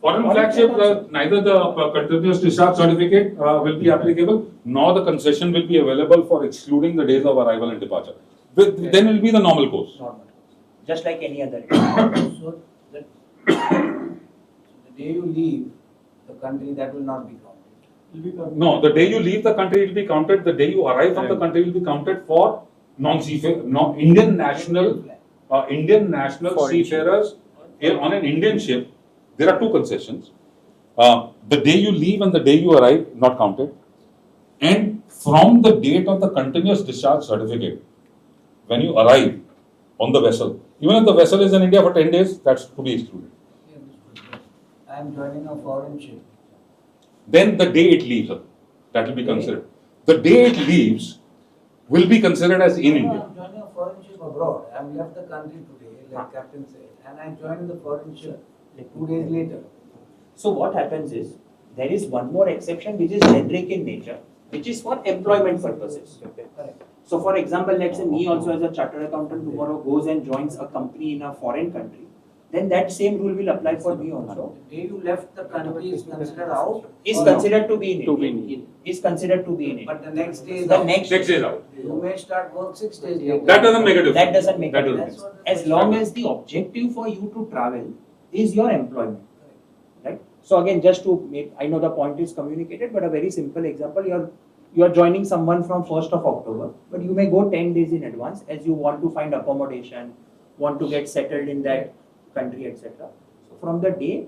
Foreign flagship, neither the continuous discharge certificate will be applicable, nor the concession will be available for excluding the days of arrival and departure. Then it will be the normal course. Normal. Just like any other. So that the day you leave the country, that will not be counted. No, the day you leave the country, it will be counted. The day you arrive from the country, will be counted for Indian national, Indian national seafarers on an Indian ship. There are two concessions. The day you leave and the day you arrive, not counted. And from the date of the continuous discharge certificate, when you arrive on the vessel, even if the vessel is in India for 10 days, that's to be excluded. I am joining a foreign ship. Then the day it leaves, that will be considered. The day it leaves will be considered as in India. I am joining a foreign ship abroad. I have left the country today, like Captain said, and I joined the foreign ship like 2 days later. So what happens is, there is one more exception which is generic in nature, which is for employment purposes. Correct. So for example, let's say me also as a chartered accountant tomorrow goes and joins a company in a foreign country, then that same rule will apply for me also. The day you left the country is considered out. Is or considered to be in India. Is considered to be in India. But the next day is The out. next 6 days out. You may start work 6 days later. That doesn't make a difference. That doesn't make a That difference. doesn't make As long as the objective for you to travel is your employment. Right? So again, just to make, I know the point is communicated, but a very simple example, you are joining someone from 1st of October, but you may go 10 days in advance as you want to find accommodation, want to get settled in that country, etc. So from the day,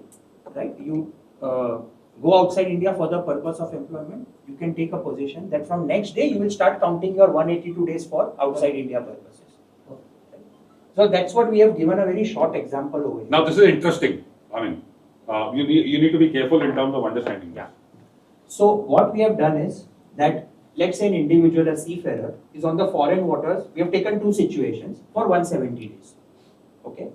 right, you go outside India for the purpose of employment, you can take a position that from next day you will start counting your 182 days for outside India purposes. So that's what we have given a very short example over here. Now this is interesting. I mean, you need to be careful in terms of understanding that. So what we have done is that, let's say an individual, a seafarer, is on the foreign waters. We have taken two situations for 170 days. Okay.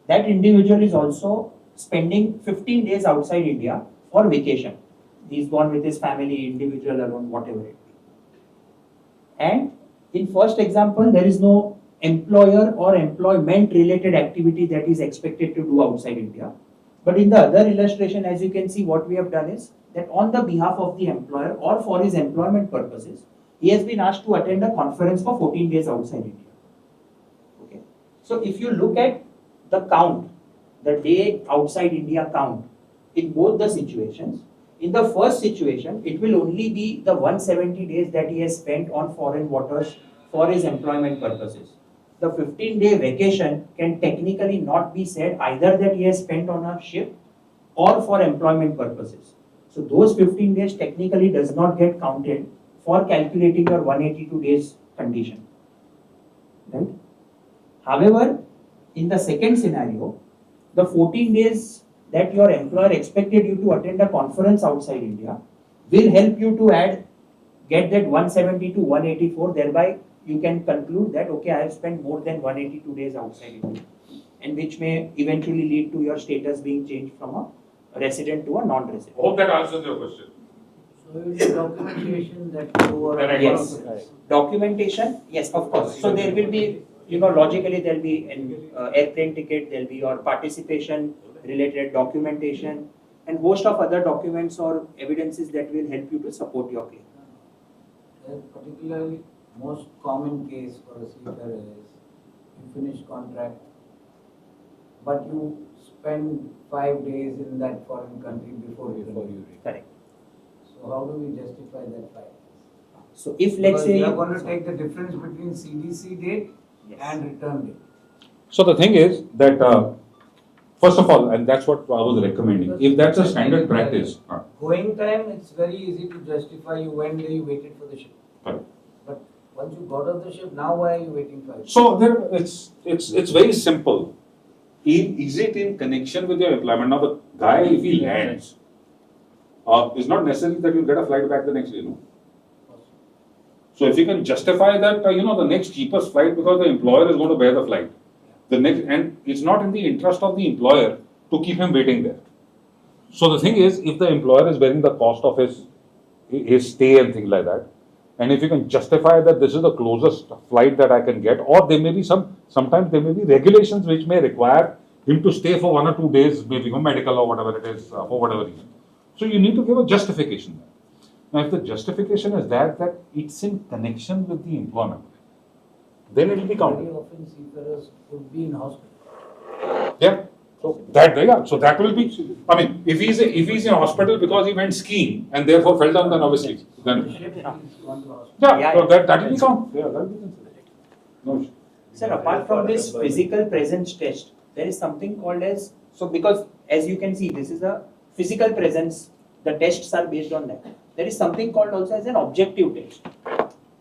That individual is also spending 15 days outside India for vacation. He's gone with his family, individual alone, whatever it be. And in first example, there is no employer or employment related activity that is expected to do outside India. But in the other illustration, as you can see, what we have done is that on the behalf of the employer or for his employment purposes, he has been asked to attend a conference for 14 days outside India. Okay. So if you look at the count, the day outside India count in both the situations, in the first situation, it will only be the 170 days that he has spent on foreign waters for his employment purposes. The 15-day vacation can technically not be said either that he has spent on a ship or for employment purposes. So those 15 days technically does not get counted for calculating your 182 days condition. Right? However, in the second scenario, the 14 days that your employer expected you to attend a conference outside India will help you to get that 170 to 184, thereby you can conclude that, okay, I have spent more than 182 days outside India, and which may eventually lead to your status being changed from a resident to a non-resident. Hope that answers your question. So it is documentation that you are. Correct. Yes, documentation, yes, of course. So there will be, logically there will be an airplane ticket, there will be your participation related documentation, and host of other documents or evidences that will help you to support your claim. Particularly, most common case for a seafarer is you finish contract, but you spend 5 days in that foreign country before you leave. Correct. So how do we justify that 5 days? So if let's Because say we are going to take the difference between CDC date and return date. So the thing is that, first of all, and that's what I was recommending, if that's a standard practice. Going time, it's very easy to justify. You went there, you waited for the ship. Correct. But once you got off the ship, now why are you waiting 5 days? So there, it's very simple. Is it in connection with your employment? Now the guy, if he lands, it's not necessary that you get a flight back the next day, no? So if you can justify that, the next cheapest flight because the employer is going to bear the flight. And it's not in the interest of the employer to keep him waiting there. So the thing is, if the employer is bearing the cost of his stay and things like that, and if you can justify that this is the closest flight that I can get, or there may be sometimes there may be regulations which may require him to stay for 1 or 2 days, maybe for medical or whatever it is, for whatever reason. So you need to give a justification. Now if the justification is that it's in connection with the employment, then it will be counted. Very often seafarers could be in hospital. Yeah. So that will be. I mean, if he's in hospital because he went skiing and therefore fell down, then obviously then so that will be count. Yeah, that will be considered. No issue. Sir, apart from this physical presence test, there is something called as, so because as you can see, this is a physical presence, the tests are based on that. There is something called also as an objective test.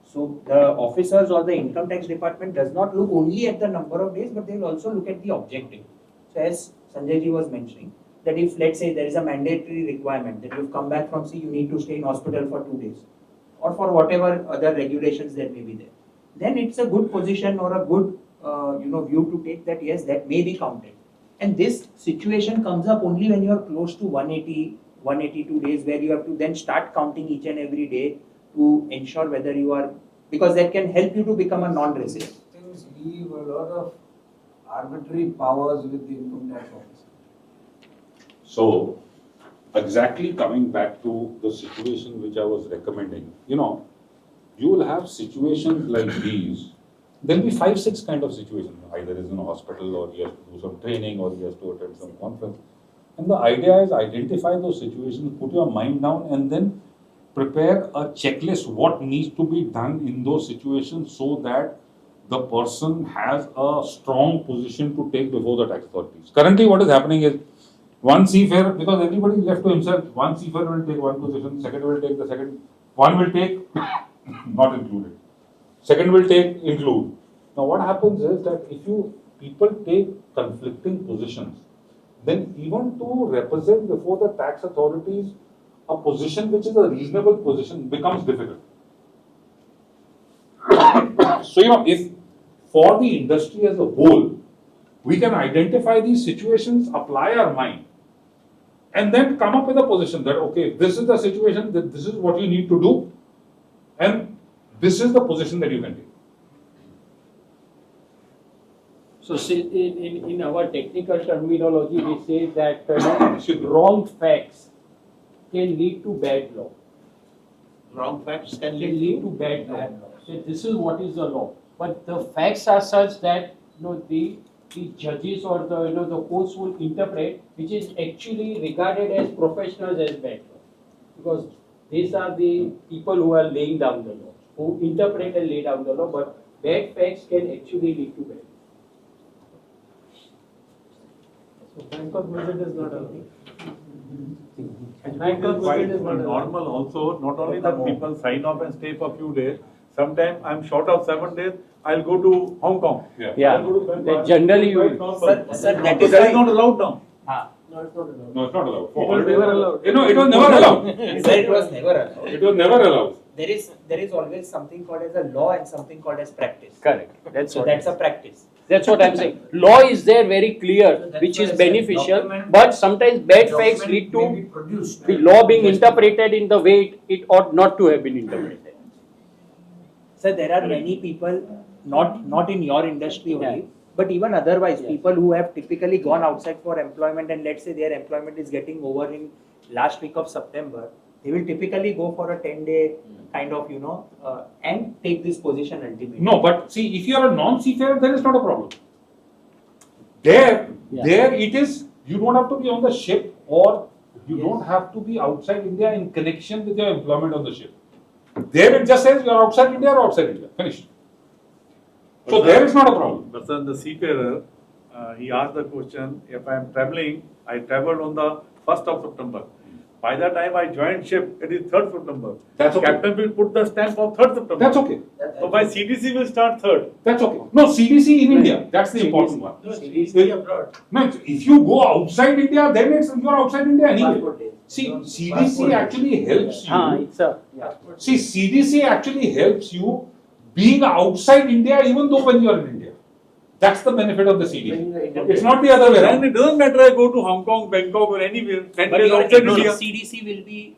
So the officers or the income tax department does not look only at the number of days, but they will also look at the objective. So as Sanjay ji was mentioning, that if let's say there is a mandatory requirement that you've come back from sea, you need to stay in hospital for 2 days, or for whatever other regulations that may be there, then it's a good position or a good view to take that yes, that may be counted. And this situation comes up only when you are close to 180, 182 days, where you have to then start counting each and every day to ensure whether you are, because that can help you to become a non-resident. Things leave a lot of arbitrary powers with the income tax officer. So, exactly coming back to the situation which I was recommending, you will have situations like these. There will be 5, 6 kind of situations. Either is in a hospital, or he has to do some training, or he has to attend some conference. And the idea is identify those situations, put your mind down, and then prepare a checklist what needs to be done in those situations so that the person has a strong position to take before the tax authorities. Currently, what is happening is one seafarer, because everybody is left to himself, one seafarer will take one position, second will take the second, one will take not included, second will take include. Now, what happens is that if people take conflicting positions, then even to represent before the tax authorities a position which is a reasonable position becomes difficult. So, if for the industry as a whole, we can identify these situations, apply our mind, and then come up with a position that, okay, this is the situation, that this is what you need to do, and this is the position that you can take. So in our technical terminology, we say that wrong facts can lead to bad law. Wrong facts can Can lead to bad law. So this is what is the law. But the facts are such that the judges or the courts will interpret, which is actually regarded as professionals as bad law, because these are the people who are laying down the law, who interpret and lay down the law. But bad facts can actually lead to bad law. So Bangkok visit is not allowed. It is quite normal also, not only that people sign off and stay for a few days. Sometimes I'm short of 7 days, I'll go to Hong Kong. Yeah. I'll go to Bangkok. Generally you will. Sir, that is That is not allowed now. No, it's not allowed. No, it's not allowed. It was never allowed. It was never allowed. Sir, it was never allowed. It was never allowed. There is always something called as a law and something called as practice. Correct. So that's a practice. That's what I'm saying. Law is there very clear, which is beneficial, but sometimes bad facts lead to the law being interpreted in the way it ought not to have been interpreted. So there are many people, not in your industry only, but even otherwise, people who have typically gone outside for employment, and let's say their employment is getting over in last week of September, they will typically go for a 10-day kind of, and take this position ultimately. No, but see, if you are a non-seafarer, then it's not a problem. There it is, you don't have to be on the ship, or you don't have to be outside India in connection with your employment on the ship. There it just says you are outside India or outside India. Finished. So there is not a problem. But sir, the seafarer, he asked the question, if I am traveling, I traveled on the 1st of September. By the time I joined ship, it is 3rd September. That's okay. Captain will put the stamp of 3rd September. That's okay. So by CDC will start 3rd. That's okay. No, CDC in India. That's the important one. No, CDC abroad. No, if you go outside India, then you are outside India anyway. See, CDC actually helps you. See, CDC actually helps you being outside India even though when you are in India. That's the benefit of the CDC. It's not the other way And around. it doesn't matter I go to Hong Kong, Bangkok or anywhere. 10 But days your outside India. CDC will be.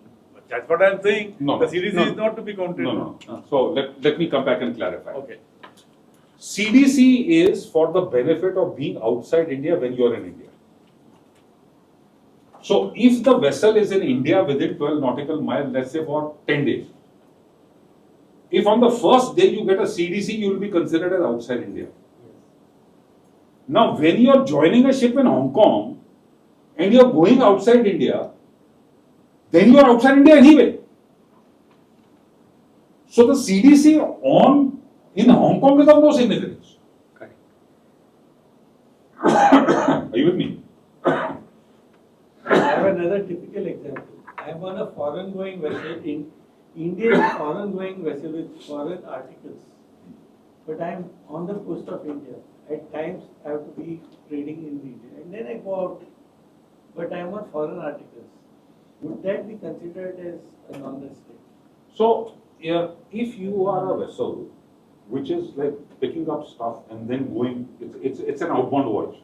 That's what I'm saying. No, The CDC no. is not to be counted. No. So let me come back and clarify. Okay. CDC is for the benefit of being outside India when you are in India. So if the vessel is in India within 12 nautical miles, let's say for 10 days, if on the first day you get a CDC, you will be considered as outside India. Now, when you are joining a ship in Hong Kong and you are going outside India, then you are outside India anyway. So the CDC on in Hong Kong is of no significance. Correct. Are you with me? I have another typical example. I am on a foreign going vessel in Indian foreign going vessel with foreign articles. But I am on the coast of India. At times I have to be trading in India. And then I go out. But I am on foreign articles. Would that be considered as a non-resident? So, yeah, if you are a vessel which is like picking up stuff and then going, it's an outbound voyage.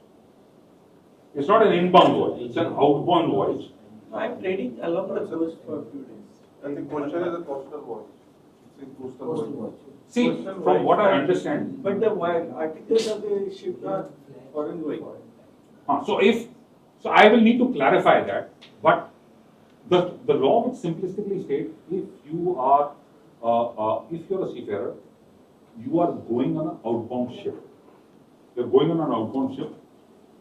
It's not an inbound voyage, it's an outbound voyage. I am trading along the coast for a few days. I think coastal is a coastal watch. It's a coastal watch. See, Coastal from voyage. what I understand, But the articles of the ship are foreign going. so I will need to clarify that, but the law would simplistically state if you are, if you're a seafarer, you are going on an outbound ship. You're going on an outbound ship,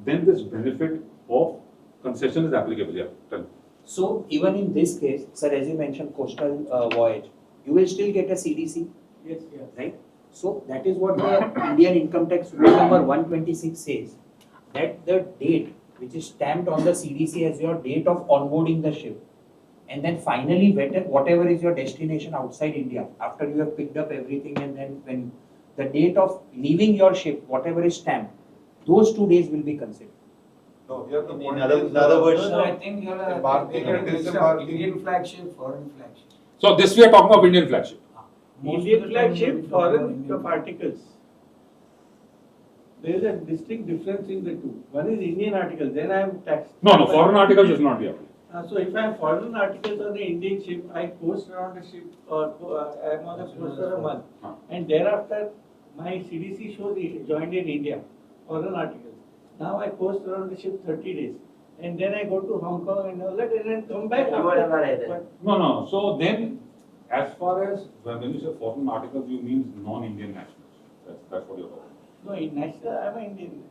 then this benefit of concession is applicable. Yeah, tell me. So even in this case, sir, as you mentioned, coastal voyage, you will still get a CDC, Yes, yes. right? So that is what the Indian Income Tax Rule number 126 says, that the date which is stamped on the CDC as your date of onboarding the ship, and then finally whatever is your destination outside India, after you have picked up everything, and then when the date of leaving your ship, whatever is stamped, those 2 days will be considered. No, here the point other is, words. So I think you're Embarking and disembarking. Indian flagship, foreign flagship. So this we are talking of Indian flagship. Indian flagship, foreign articles. There is a distinct difference in the two. One is Indian articles, then I am taxed. No, foreign articles is not here. So if I have foreign articles on the Indian ship, I coast around the ship, or I am on the coast for a month. And thereafter, my CDC shows joined in India, foreign articles. Now I coast around the ship 30 days. And then I go to Hong Kong and all that, and then come back. No. So then, as far as when you say foreign articles, you mean non-Indian nationals. That's what you're talking. No, in national, I am an Indian.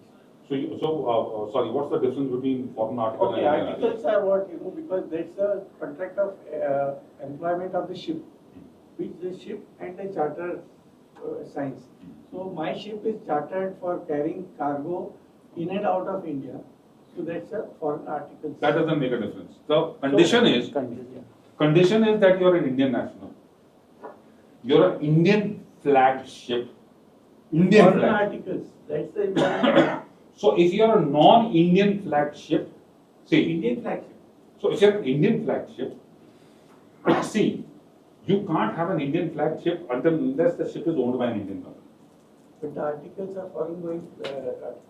Sorry, what's the difference between foreign articles Okay, and Indian articles are what, because that's the contract of employment of the ship, which the ship and the charter signs. So my ship is chartered for carrying cargo in and out of India. So that's a foreign article. That doesn't make a difference. The condition is that you're an Indian national. You're an Indian flagged ship. Indian Foreign flag. articles, that's the important. So if you're a non-Indian flagged ship, see. Indian flag ship. So if you're an Indian flagged ship, see, you can't have an Indian flagged ship unless the ship is owned by an Indian company. But the articles are foreign going articles.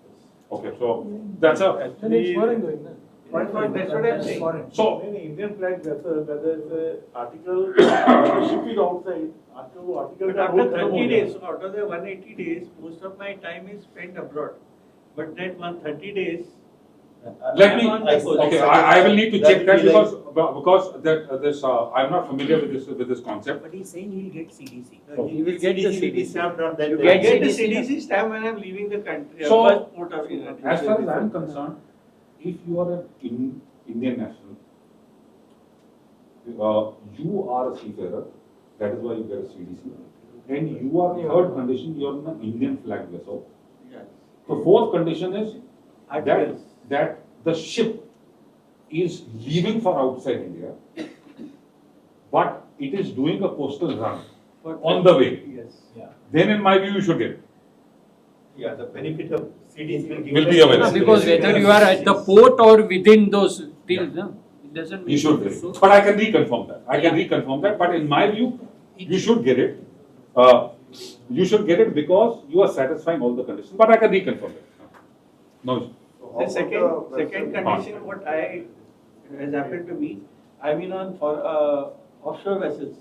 Okay, so that's a. Then it's foreign going, no? That's what I'm saying. So In Indian flag vessel, whether it's an article, the ship is outside, article. But after 30 days, so out of the 180 days, most of my time is spent abroad. But that 130 days, let me. I'm on the coast. Okay, I will need to check that because this I'm not familiar with this concept. But he's saying he'll get CDC. You will get the CDC stamped on that. You get the CDC stamp when I'm leaving the country. So, first port of United as far as States. I'm concerned, if you are an Indian national, you are a seafarer, that is why you get a CDC. And you are, third condition, you are in an Indian flag vessel. Yes. The fourth condition is Articles. that the ship is leaving for outside India, but it is doing a coastal run For on the way. Yes. Then in my view, you should get it. Yeah, the benefit of CDs will give. Will be available. Because whether you are at the port or within those fields, no, it doesn't make You should get it. But I can reconfirm that. But in my view, you should get it. You should get it because you are satisfying all the conditions. But I can reconfirm it. No. The second condition, what has happened to me, I've been on for offshore vessels.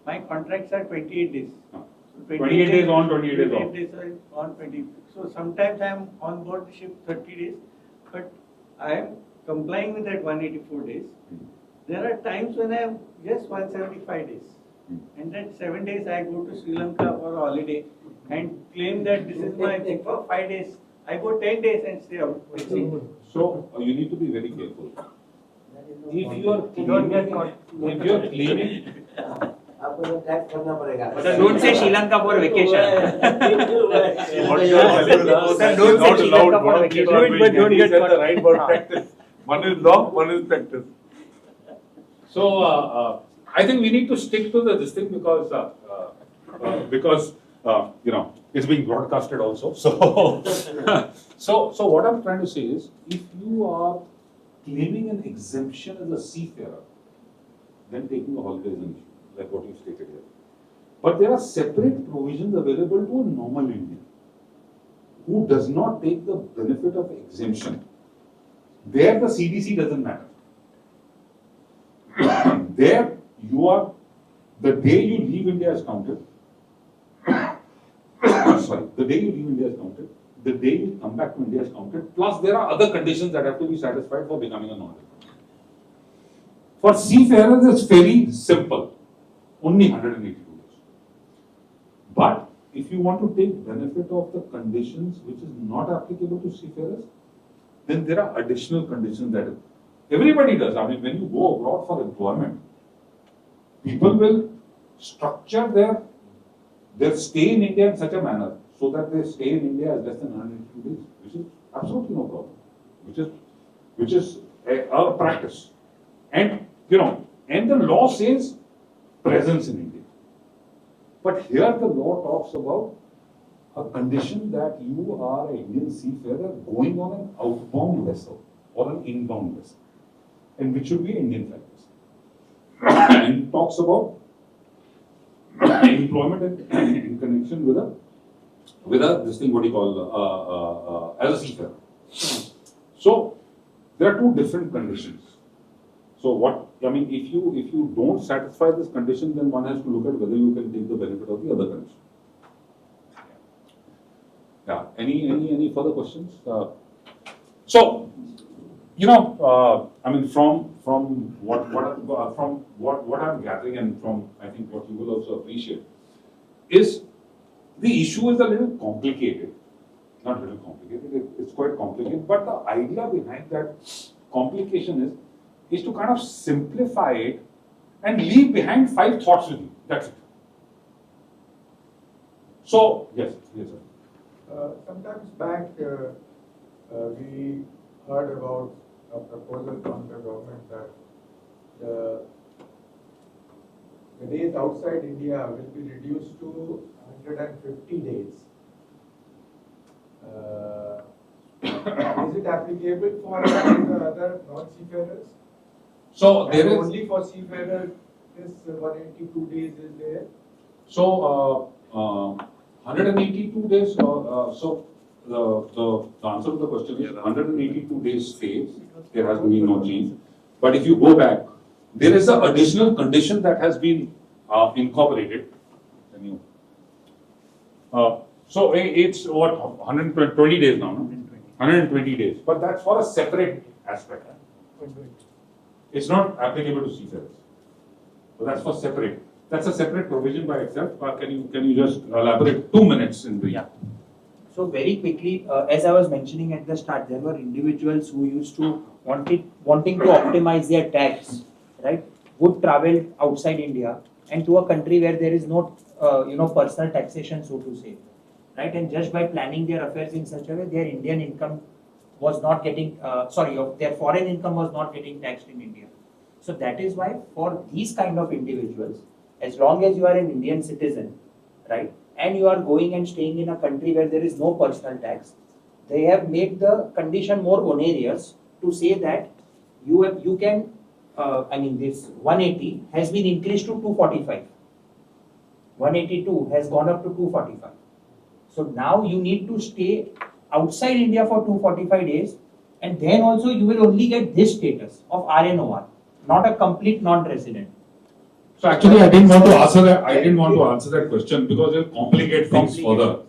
My contracts are 28 days. Ah. So 28 days on, 28 days off. 28 days on 20. So sometimes I'm on board the ship 30 days, but I am complying with that 184 days. There are times when I am just 175 days. And then 7 days I go to Sri Lanka for a holiday and claim that this is my thing. For 5 days I go 10 days and stay out. So you need to be very careful. If you are Don't get caught. if you are claiming, आपको तो tax भरना पड़ेगा. Sir, don't say Sri Lanka for vacation. What you are telling now, Sir, that don't is say not Sri allowed. Lanka for What vacation. you are Do it, but doing, don't he get said caught. the right word practice. One is law, one is practice. so I think we need to stick to this thing because you know it's being broadcasted also. So what I'm trying to say is, if you are claiming an exemption as a seafarer, then taking a holiday is an issue, like what you stated here. But there are separate provisions available to a normal Indian who does not take the benefit of exemption. There the CDC doesn't matter. There you are, the day you leave India is counted. Sorry, the day you leave India is counted. The day you come back to India is counted. Plus there are other conditions that have to be satisfied for becoming a non-resident. For seafarers, it's very simple. Only 182 days. But if you want to take benefit of the conditions which is not applicable to seafarers, then there are additional conditions that everybody does. I mean, when you go abroad for employment, people will structure their stay in India in such a manner so that they stay in India as less than 182 days, which is absolutely no problem, which is a practice. And you know, and the law says presence in India. But here the law talks about a condition that you are an Indian seafarer going on an outbound vessel or an inbound vessel, and which should be an Indian flag vessel. And it talks about employment in connection with a this thing what you call as a seafarer. So there are two different conditions. So what I mean, if you don't satisfy this condition, then one has to look at whether you can take the benefit of the other condition. Yeah. Any further questions? So you know, I mean, from what I'm gathering, and from I think what you will also appreciate, is the issue is a little complicated. Not little complicated. It's quite complicated. But the idea behind that complication is to kind of simplify it and leave behind 5 thoughts with you. That's it. So yes, sir. Sometimes back, we heard about a proposal from the government that the days outside India will be reduced to 150 days. Is it applicable for the other non-seafarers? So there is only for seafarers this 182 days is there. So 182 days. So the answer to the question is 182 days stays. There has been no change. But if you go back, there is an additional condition that has been incorporated. Can you? So it's what 120 days now, no? 120 days. But that's for a separate aspect. It's not applicable to seafarers. So that's for separate. That's a separate provision by itself. Can you just elaborate 2 minutes in brief? Yeah. So very quickly, as I was mentioning at the start, there were individuals who used to wanting to optimize their tax, right? Would travel outside India and to a country where there is no, personal taxation, so to say, right? And just by planning their affairs in such a way, their Indian income was not getting, their foreign income was not getting taxed in India. So that is why for these kind of individuals, as long as you are an Indian citizen, right, and you are going and staying in a country where there is no personal tax, they have made the condition more onerous to say that you can, this 180 has been increased to 245. 182 has gone up to 245. So now you need to stay outside India for 245 days, and then also you will only get this status of RNOR, not a complete non-resident. So actually, I didn't want to answer that. I didn't want to answer that question because it will complicate things further.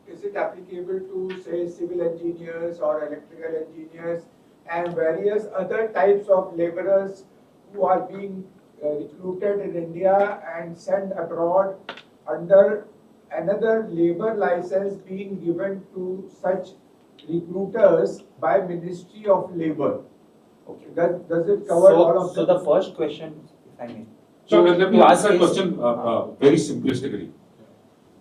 Is it applicable to say civil engineers or electrical engineers and various other types of laborers who are being recruited in India and sent abroad under another labor license being given to such recruiters by Ministry of Labor. Okay. Does it cover all of So them? the first question, if I may. So let me To ask ask that is- question very simplistically.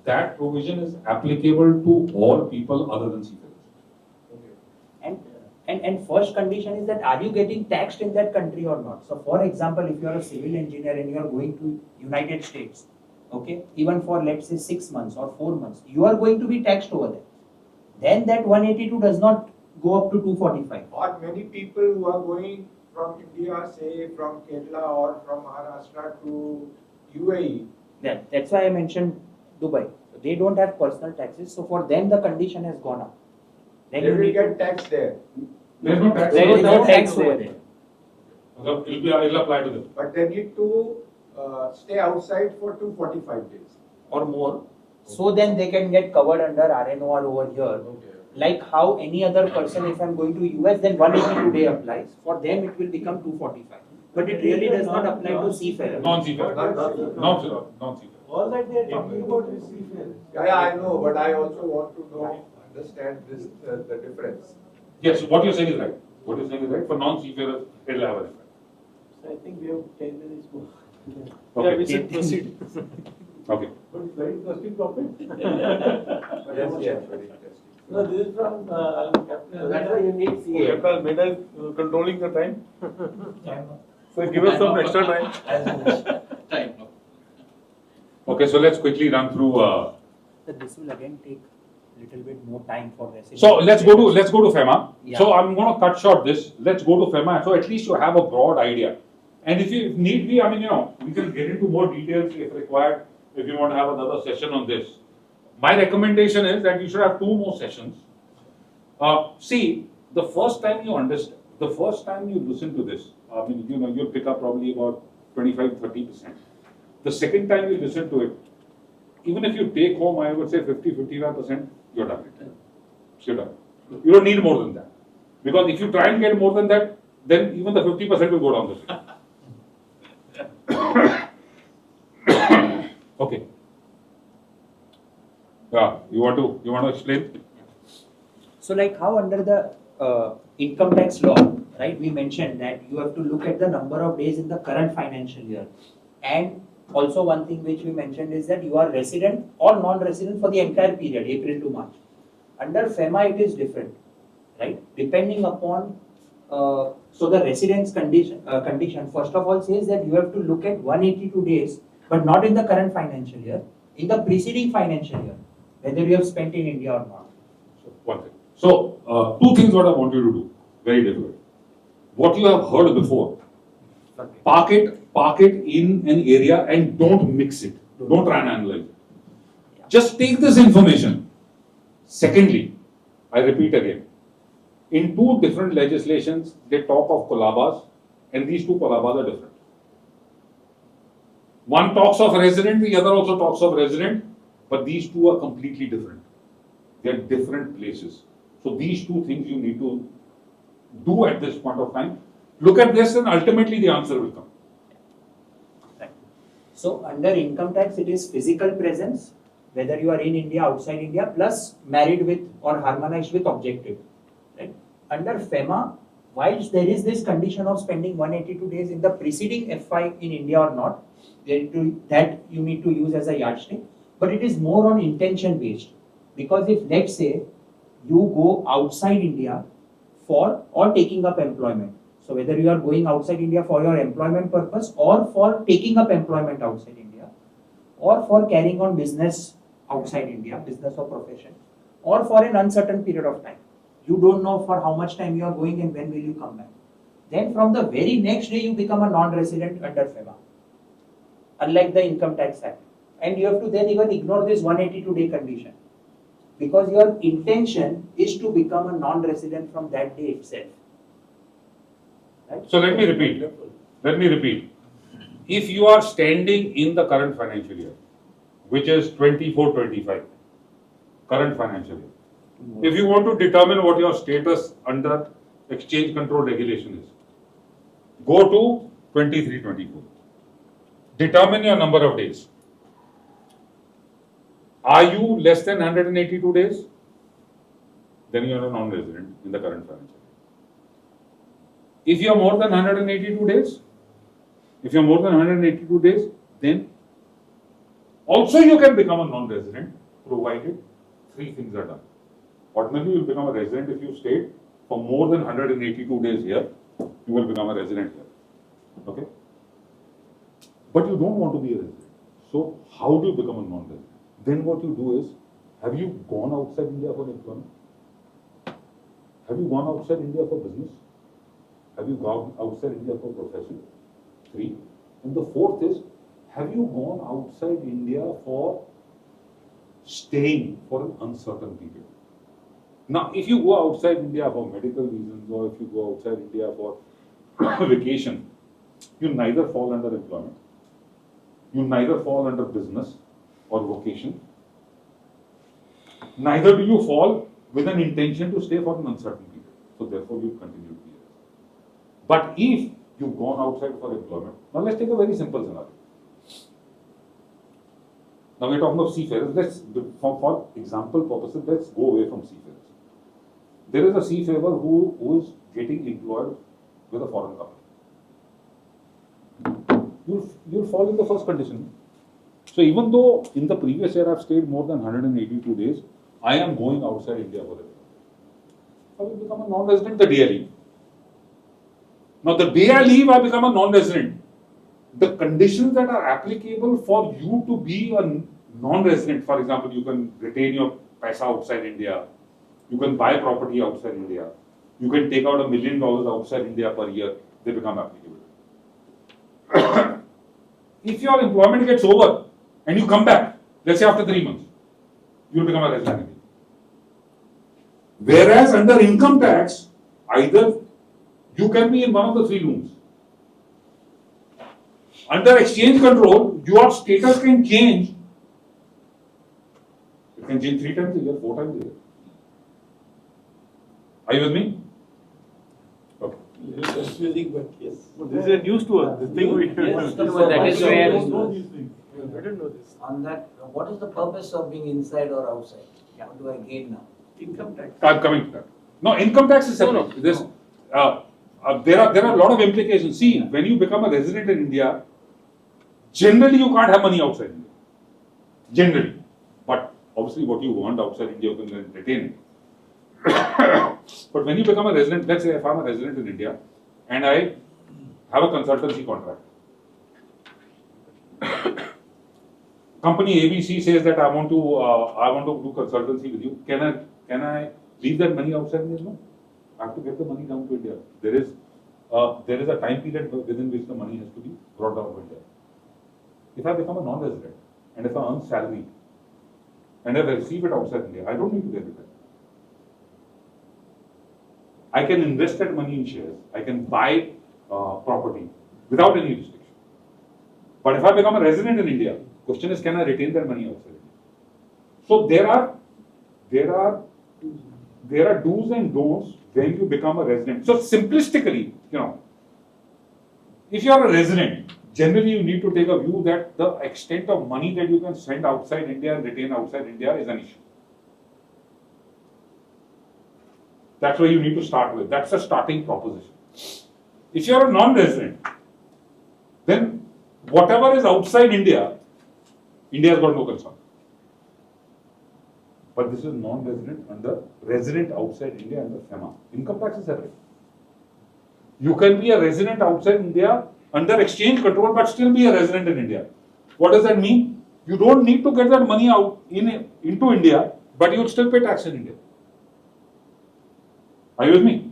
That provision is applicable to all people other than seafarers. And first condition is that are you getting taxed in that country or not? So for example, if you are a civil engineer and you are going to United States, okay, even for let's say 6 months or 4 months, you are going to be taxed over there. Then that 182 does not go up to 245. Or many people who are going from India, say from Kerala or from Maharashtra to UAE. Yeah, that's why I mentioned Dubai. They don't have personal taxes, so for them the condition has gone up. Then They you will need get taxed there. There is no tax. There is no tax over there. It'll apply to them. But they need to stay outside for 245 days. Or more. So then they can get covered under RNOR over here. Like how any other person, if I'm going to US, then 182 day applies. For them it will become 245. But it really does not apply to seafarers. Non-seafarers. Non-seafarers. All that they are talking about is seafarers. Yeah, I know, but I also want to understand this the difference. Yes, what you're saying is right. What you're saying is right. For non-seafarers, it'll have a effect. So I think we have 10 minutes more. Okay. we should proceed. Okay. But it's very interesting topic. Yes, yes, very interesting. No, this is from Captain. That's why you need CA. Captain Meda is controlling the time. So give us some extra time. Okay, so let's quickly run through. So this will again take a little bit more time for residents. So let's go to FEMA. Yeah. So I'm going to cut short this. Let's go to FEMA. So at least you have a broad idea. And if you need be, I mean, we can get into more details if required. If you want to have another session on this, my recommendation is that you should have 2 more sessions. See, the first time you understand, the first time you listen to this, I mean, you'll pick up probably about 25-30%. The second time you listen to it, even if you take home, I would say 50-55%, you're done. You're done. You don't need more than that. Because if you try and get more than that, then even the 50% will go down the drain. Okay. Yeah, you want to explain? So like how under the income tax law, right, we mentioned that you have to look at the number of days in the current financial year. And also one thing which we mentioned is that you are resident or non-resident for the entire period, April to March. Under FEMA it is different, right? Depending upon, so the residence condition first of all says that you have to look at 182 days, but not in the current financial year, in the preceding financial year, whether you have spent in India or not. So, one thing. So, 2 things what I want you to do, very difficult. What you have heard before, park it in an area and don't mix it. Don't try and analyze it. Just take this information. Secondly, I repeat again, in 2 different legislations, they talk of collabas, and these 2 collabas are different. One talks of resident, the other also talks of resident, but these 2 are completely different. They are different places. So these 2 things you need to do at this point of time. Look at this and ultimately the answer will come. Right. So under income tax it is physical presence, whether you are in India, outside India, plus married with or harmonized with objective. Right. Under FEMA, whilst there is this condition of spending 182 days in the preceding FY in India or not, that you need to use as a yardstick, but it is more on intention based. Because if let's say you go outside India for or taking up employment, so whether you are going outside India for your employment purpose or for taking up employment outside India or for carrying on business outside India, business or profession, or for an uncertain period of time, you don't know for how much time you are going and when will you come back. Then from the very next day you become a non-resident under FEMA, unlike the Income Tax Act. And you have to then even ignore this 182-day condition, because your intention is to become a non-resident from that day itself. Right? So let me repeat. If you are standing in the current financial year, which is 24-25, current financial year, if you want to determine what your status under exchange control regulation is, go to 23-24. Determine your number of days. Are you less than 182 days? then you are a non-resident in the current financial year. If you are more than 182 days, then also you can become a non-resident, provided three things are done. Ordinarily, you will become a resident if you stayed for more than 182 days here. You will become a resident here. Okay? But you don't want to be a resident. So, how do you become a non-resident? Then what you do is, have you gone outside India for employment? Have you gone outside India for business? Have you gone outside India for profession? 3. And the fourth is, have you gone outside India for staying for an uncertain period? Now, if you go outside India for medical reasons or if you go outside India for vacation, you neither fall under employment, you neither fall under business or vocation, neither do you fall with an intention to stay for an uncertain period. So therefore, you continue to be here. But if you've gone outside for employment, now let's take a very simple scenario. Now we're talking of seafarers. For example purposes, let's go away from seafarers. There is a seafarer who is getting employed with a foreign company. You'll fall in the first condition. So even though in the previous year I've stayed more than 182 days, I am going outside India for it. I will become a non-resident the day I leave. Now the day I leave, I become a non-resident. The conditions that are applicable for you to be a non-resident, for example, you can retain your paisa outside India, you can buy property outside India, you can take out $1 million outside India per year, they become applicable. If your employment gets over and you come back, let's say after 3 months, you will become a resident again. Whereas under income tax, either you can be in one of the three rooms. Under exchange control, your status can change. It can change 3 times a year, 4 times a year. Are you with me? Okay. Little confusing, but yes. This is news to us. This thing we That is where. I didn't know this. On that, what is the purpose of being inside or outside? What do I gain now? Income tax. I'm coming to that. No, income tax is separate. There are a lot of implications. See, when you become a resident in India, generally you can't have money outside India. Generally. But obviously what you want outside India, you can then retain it. But when you become a resident, let's say if I'm a resident in India and I have a consultancy contract. Company ABC says that I want to do consultancy with you. Can I leave that money outside India? No. I have to get the money down to India. There is a time period within which the money has to be brought down to India. If I become a non-resident and if I earn salary and if I receive it outside India, I don't need to get it back. I can invest that money in shares. I can buy property without any restriction. But if I become a resident in India, question is, can I retain that money outside India? So there are do's and don'ts when you become a resident. So simplistically, if you are a resident, generally you need to take a view that the extent of money that you can send outside India and retain outside India is an issue. That's where you need to start with. That's a starting proposition. If you are a non-resident, then whatever is outside India, India has got no concern. But this is non-resident under resident outside India under FEMA. Income tax is separate. You can be a resident outside India under exchange control but still be a resident in India. What does that mean? You don't need to get that money out into India, but you will still pay tax in India. Are you with me?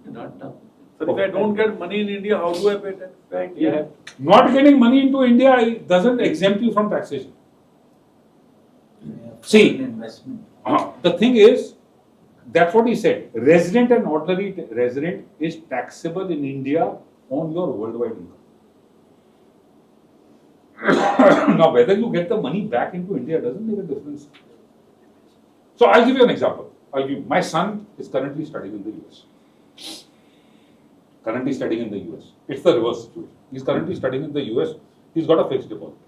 Not now. So if I don't get money in India, how do I pay tax? Yeah. Not getting money into India doesn't exempt you from taxation. See, Investment. the thing is, that's what he said. Resident and ordinary resident is taxable in India on your worldwide income. Now, whether you get the money back into India doesn't make a difference. So, I'll give you an example. My son is currently studying in the US. It's the reverse situation. He's currently studying in the US. He's got a fixed deposit.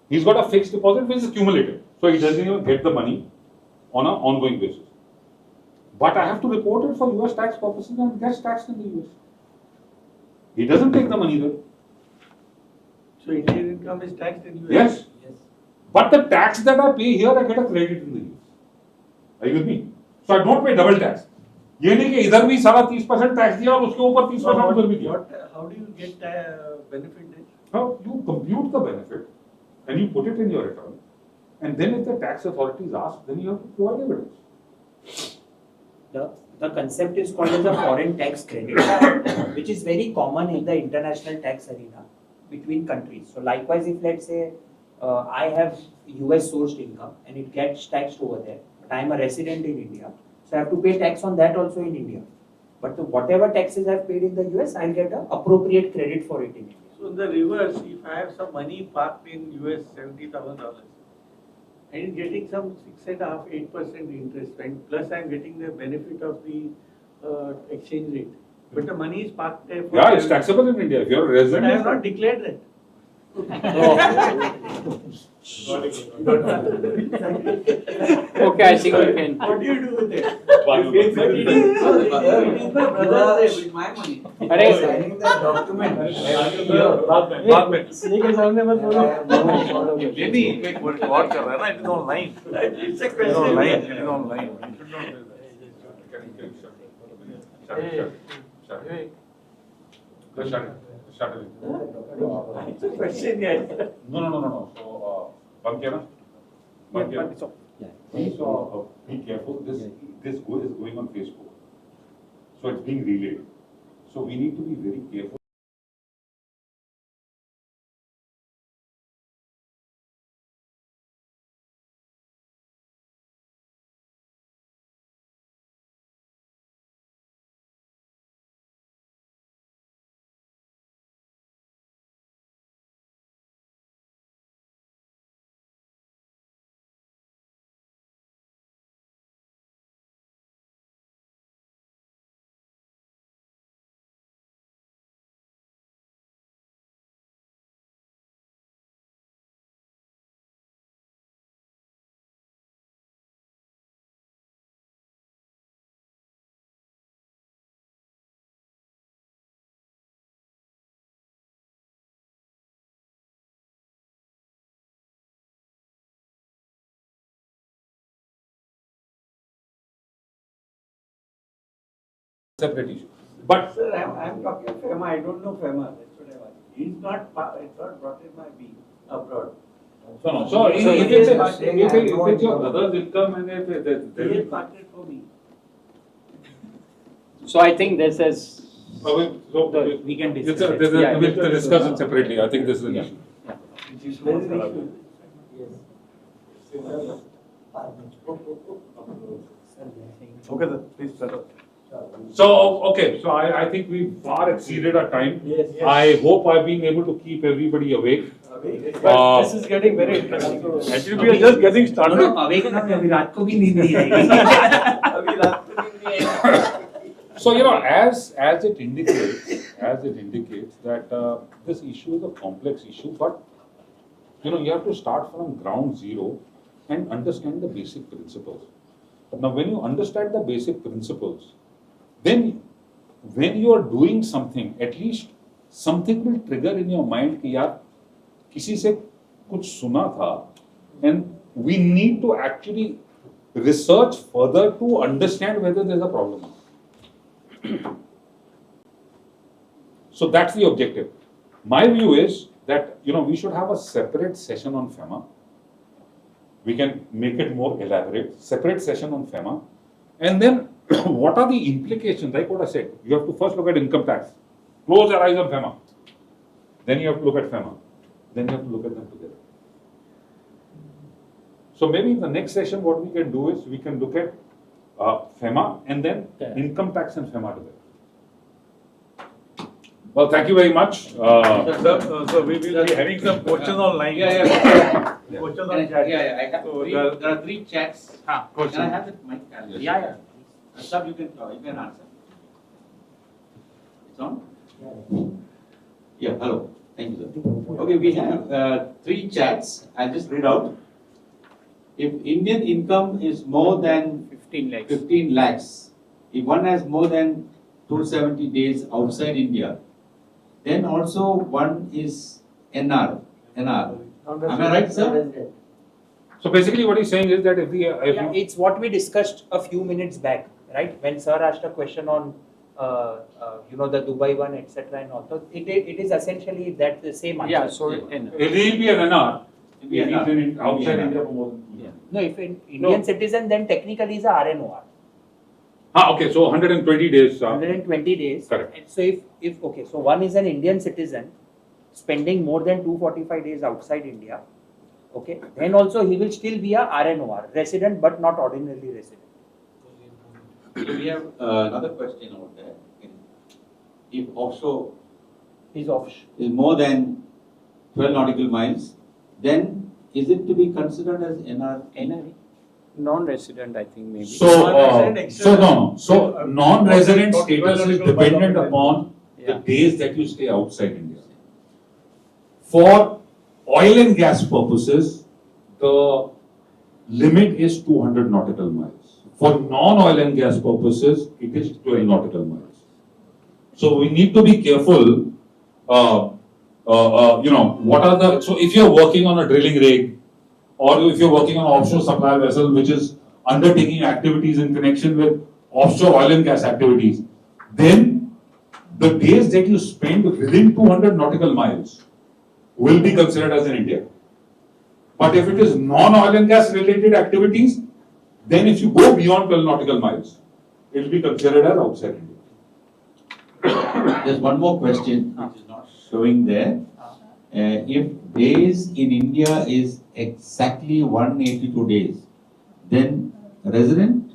Which is cumulative. So he doesn't even get the money on an ongoing basis. But I have to report it for US tax purposes and it gets taxed in the US. He doesn't take the money there. So Indian income is taxed in US? Yes. But the tax that I pay here, I get a credit in the US. Are you with me? So I don't pay double tax. ये नहीं कि इधर भी सारा 30% tax दिया और उसके ऊपर 30% उधर भी दिया. How do you get benefit then? How you compute the benefit and you put it in your return, and then if the tax authorities ask, then you have to provide evidence. The concept is called as a foreign tax credit, which is very common in the international tax arena between countries. So likewise, if let's say I have US sourced income and it gets taxed over there, but I am a resident in India, so I have to pay tax on that also in India. But whatever taxes I've paid in the US, I'll get an appropriate credit for it in India. So in the reverse, if I have some money parked in US, $70,000, and it's getting some 6.5%, 8% interest, and plus I'm getting the benefit of the exchange rate. But the money is parked there for... Yeah, it's taxable in India. If you're a resident... But I have not declared that. Okay, I think we can. What do you do with it? It is my brother's with my money. Signing the document. किसी के सामने मत बोलो. Maybe एक और कर रहा है ना, it is online. It's a It is question. online. It is online. It's a question, yes. No. So, band kiya na? Band kiya? Please be careful. This is going on Facebook. So it's being relayed. So we need to be very careful. Separate issue. But Sir, I'm talking of FEMA. I don't know FEMA. That's what I'm asking. It's not brought in my being abroad. no. So if it's your brother's income and if They have parked it for me. So I think this is, We can discuss it. We'll discuss it separately. I think this is an issue. Okay, sir. Please start up. So, okay, so I think we far exceeded our time. Yes. I hope I've been able to keep everybody awake. But this is getting very interesting. Actually, we are just getting started. No, awake na अभी रात को भी नींद नहीं आएगी. अभी रात को नींद नहीं आएगी. So, as it indicates that this issue is a complex issue, but you have to start from ground zero and understand the basic principles. Now, when you understand the basic principles, then when you are doing something, at least something will trigger in your mind कि यार किसी से कुछ सुना था, and we need to actually research further to understand whether there's a problem. So that's the objective. My view is that we should have a separate session on FEMA. We can make it more elaborate. Separate session on FEMA, and then what are the implications? Like what I said, you have to first look at income tax. Close your eyes on FEMA. Then you have to look at FEMA. Then you have to look at them together. So maybe in the next session, what we can do is we can look at FEMA and then income tax and FEMA together. Well, thank you very much. So we will be having some questions online. Questions on chat. I have So there are 3 chats. Can question. I have the mic? Yeah. Sir, you can answer. It's on? Yeah, hello. Thank you, sir. Okay, we have 3 chats. I'll just read out. if Indian income is more than 15 lakhs. 15 lakhs, if one has more than 270 days outside India, then also one is NR. Am I right, sir? So basically what he's saying is that if Yeah, it's what we discussed a few minutes back, right? When sir asked a question on, the Dubai one, etc. and all. So it is essentially that the same answer. Yeah, so it will be an NR. If he's in outside NR. India for more than 2 years. No, if an Indian citizen, then technically is a RNOR. Okay, so 120 days. 120 days. Correct. And so so one is an Indian citizen spending more than 245 days outside India, okay, then also he will still be a RNOR, resident but not ordinarily resident. We have another question out there. If offshore is more than 12 nautical miles, then is it to be considered as NR? NRE? Non-resident, I think maybe. So non-resident status is dependent upon the days that you stay outside India. For oil and gas purposes, the limit is 200 nautical miles. For non-oil and gas purposes, it is 12 nautical miles. So we need to be careful. What are the? So if you're working on a drilling rig, or if you're working on an offshore supply vessel which is undertaking activities in connection with offshore oil and gas activities, then the days that you spend within 200 nautical miles will be considered as in India. But if it is non-oil and gas related activities, then if you go beyond 12 nautical miles, it will be considered as outside India. There's one more question which is not showing there. If days in India is exactly 182 days, then resident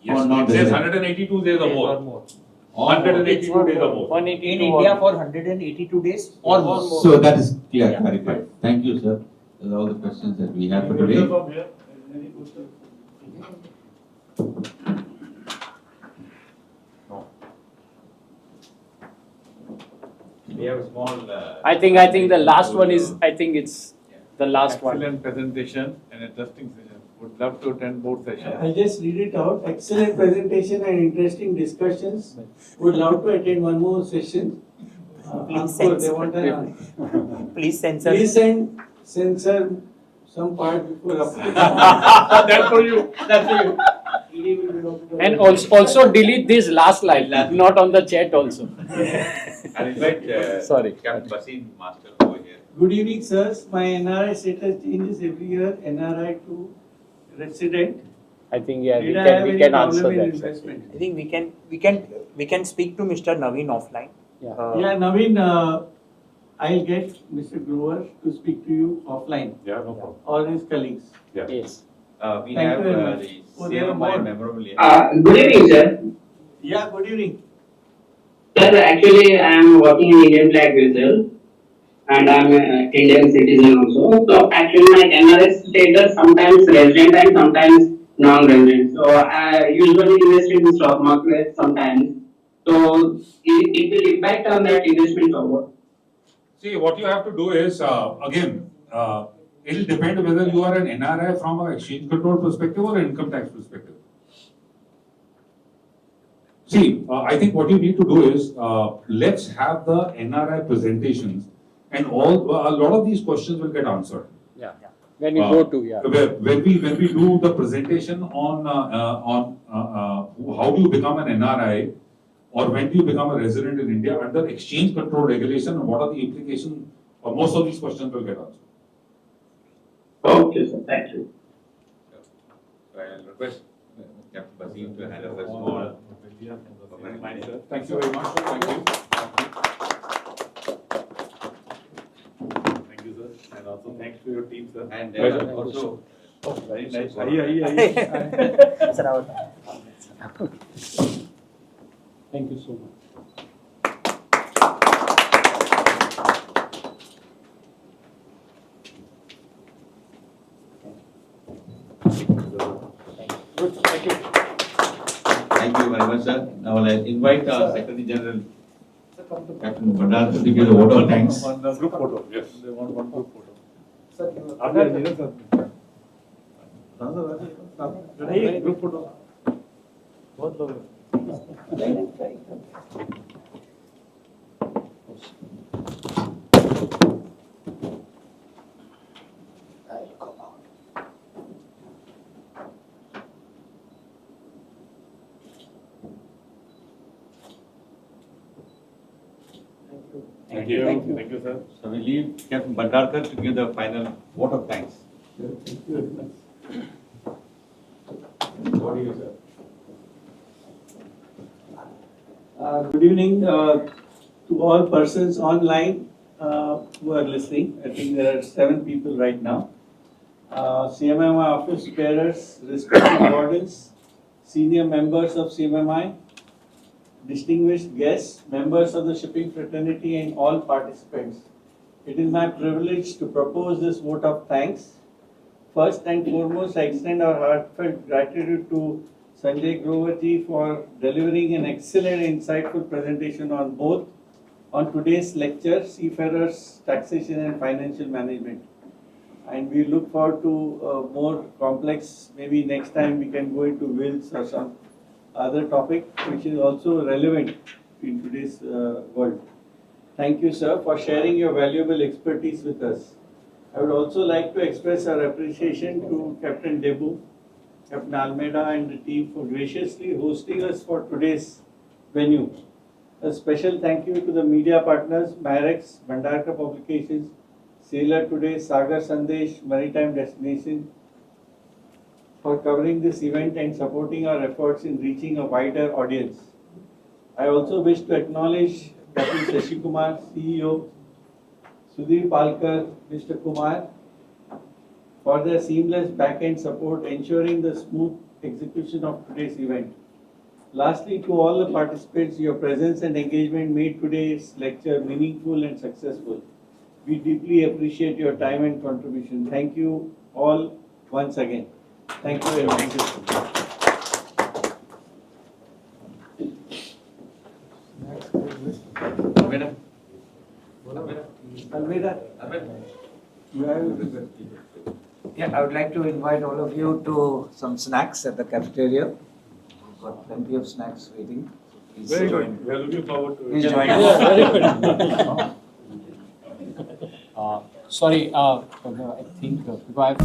or not It says resident? 182 days or more. 182 days or more. In India for 182 days or more. So that is clear, clarified. Thank you, sir. Those are all the questions that we have for today. We have a small. I think the last one is, I think it's the last one. Excellent presentation and interesting session. Would love to attend both sessions. I'll just read it out. Excellent presentation and interesting discussions. Would love to attend one more session. They want Please censor. Please censor some part before uploading. That's for you. That's for you. And also delete this last line, not on the chat also. I'll invite Sorry. Captain Basim Master over here. Good evening, sirs. My NRI status changes every year. NRI to resident. I think we Did I have can any answer problem in that. investment? I think we can speak to Mr. Naveen offline. Yeah, Naveen, I'll get Mr. Grover to speak to you offline. Yeah, no problem. Or his colleagues. Yeah. Yes. We Thank have you very much. the Oh, there are more. CMMI memorabilia. Good evening, sir. Yeah, good evening. Sir, actually, I am working in Indian flag vessel and I am an Indian citizen also. So, actually, my NRS status sometimes resident and sometimes non-resident. So, I usually invest in the stock market sometimes. So, it will impact on that investment or what? See, what you have to do is, again, it will depend whether you are an NRI from an exchange control perspective or an income tax perspective. See, I think what you need to do is, let's have the NRI presentations and a lot of these questions will get answered. Yeah. When you go to, When we do the presentation on how do you become an NRI or when do you become a resident in India under exchange control regulation and what are the implications, most of these questions will get answered. Okay, sir. Thank you. So I'll request Captain Basim to hand over small. Thank you very much. Thank you. Thank you, sir. And also thanks to your team, sir. And Pleasure. also, Very nice. Thank you so much. Good, thank you. Thank you very much, sir. Now I'll invite our Secretary General, Captain Bandar, to give you the vote of thanks. One group photo. Yes. They want one group photo. Sir, Are they, sir? Group photo बहुत लोग Thank you. Thank you, sir. So we leave Captain Bhandarkar to give the final vote of thanks. Thank you very much. What do you, sir? Good evening to all persons online who are listening. I think there are 7 people right now. CMMI office bearers, respected wardens, senior members of CMMI, distinguished guests, members of the shipping fraternity and all participants. It is my privilege to propose this vote of thanks. First and foremost, I extend our heartfelt gratitude to Sanjay Groverji for delivering an excellent, insightful presentation on today's lecture, Seafarers Taxation and Financial Management. And we look forward to more complex, maybe next time we can go into wills or some other topic which is also relevant in today's world. Thank you, sir, for sharing your valuable expertise with us. I would also like to express our appreciation to Captain Debu, Captain Almeida and the team for graciously hosting us for today's venue. A special thank you to the media partners, Marex, Bhandarkar Publications, Sailor Today, Sagar Sandesh, Maritime Destination, for covering this event and supporting our efforts in reaching a wider audience. I also wish to acknowledge Captain Shashi Kumar, CEO, Sudhir Palkar, Mr. Kumar, for their seamless back-end support, ensuring the smooth execution of today's event. Lastly, to all the participants, your presence and engagement made today's lecture meaningful and successful. We deeply appreciate your time and contribution. Thank you all once again. Thank you very much. Almeida. Almeida. Yeah, I would like to invite all of you to some snacks at the cafeteria. We've got plenty of snacks waiting. Please very join. good. We are looking forward to it. Please join. Yeah, very good. Sorry, I think because I've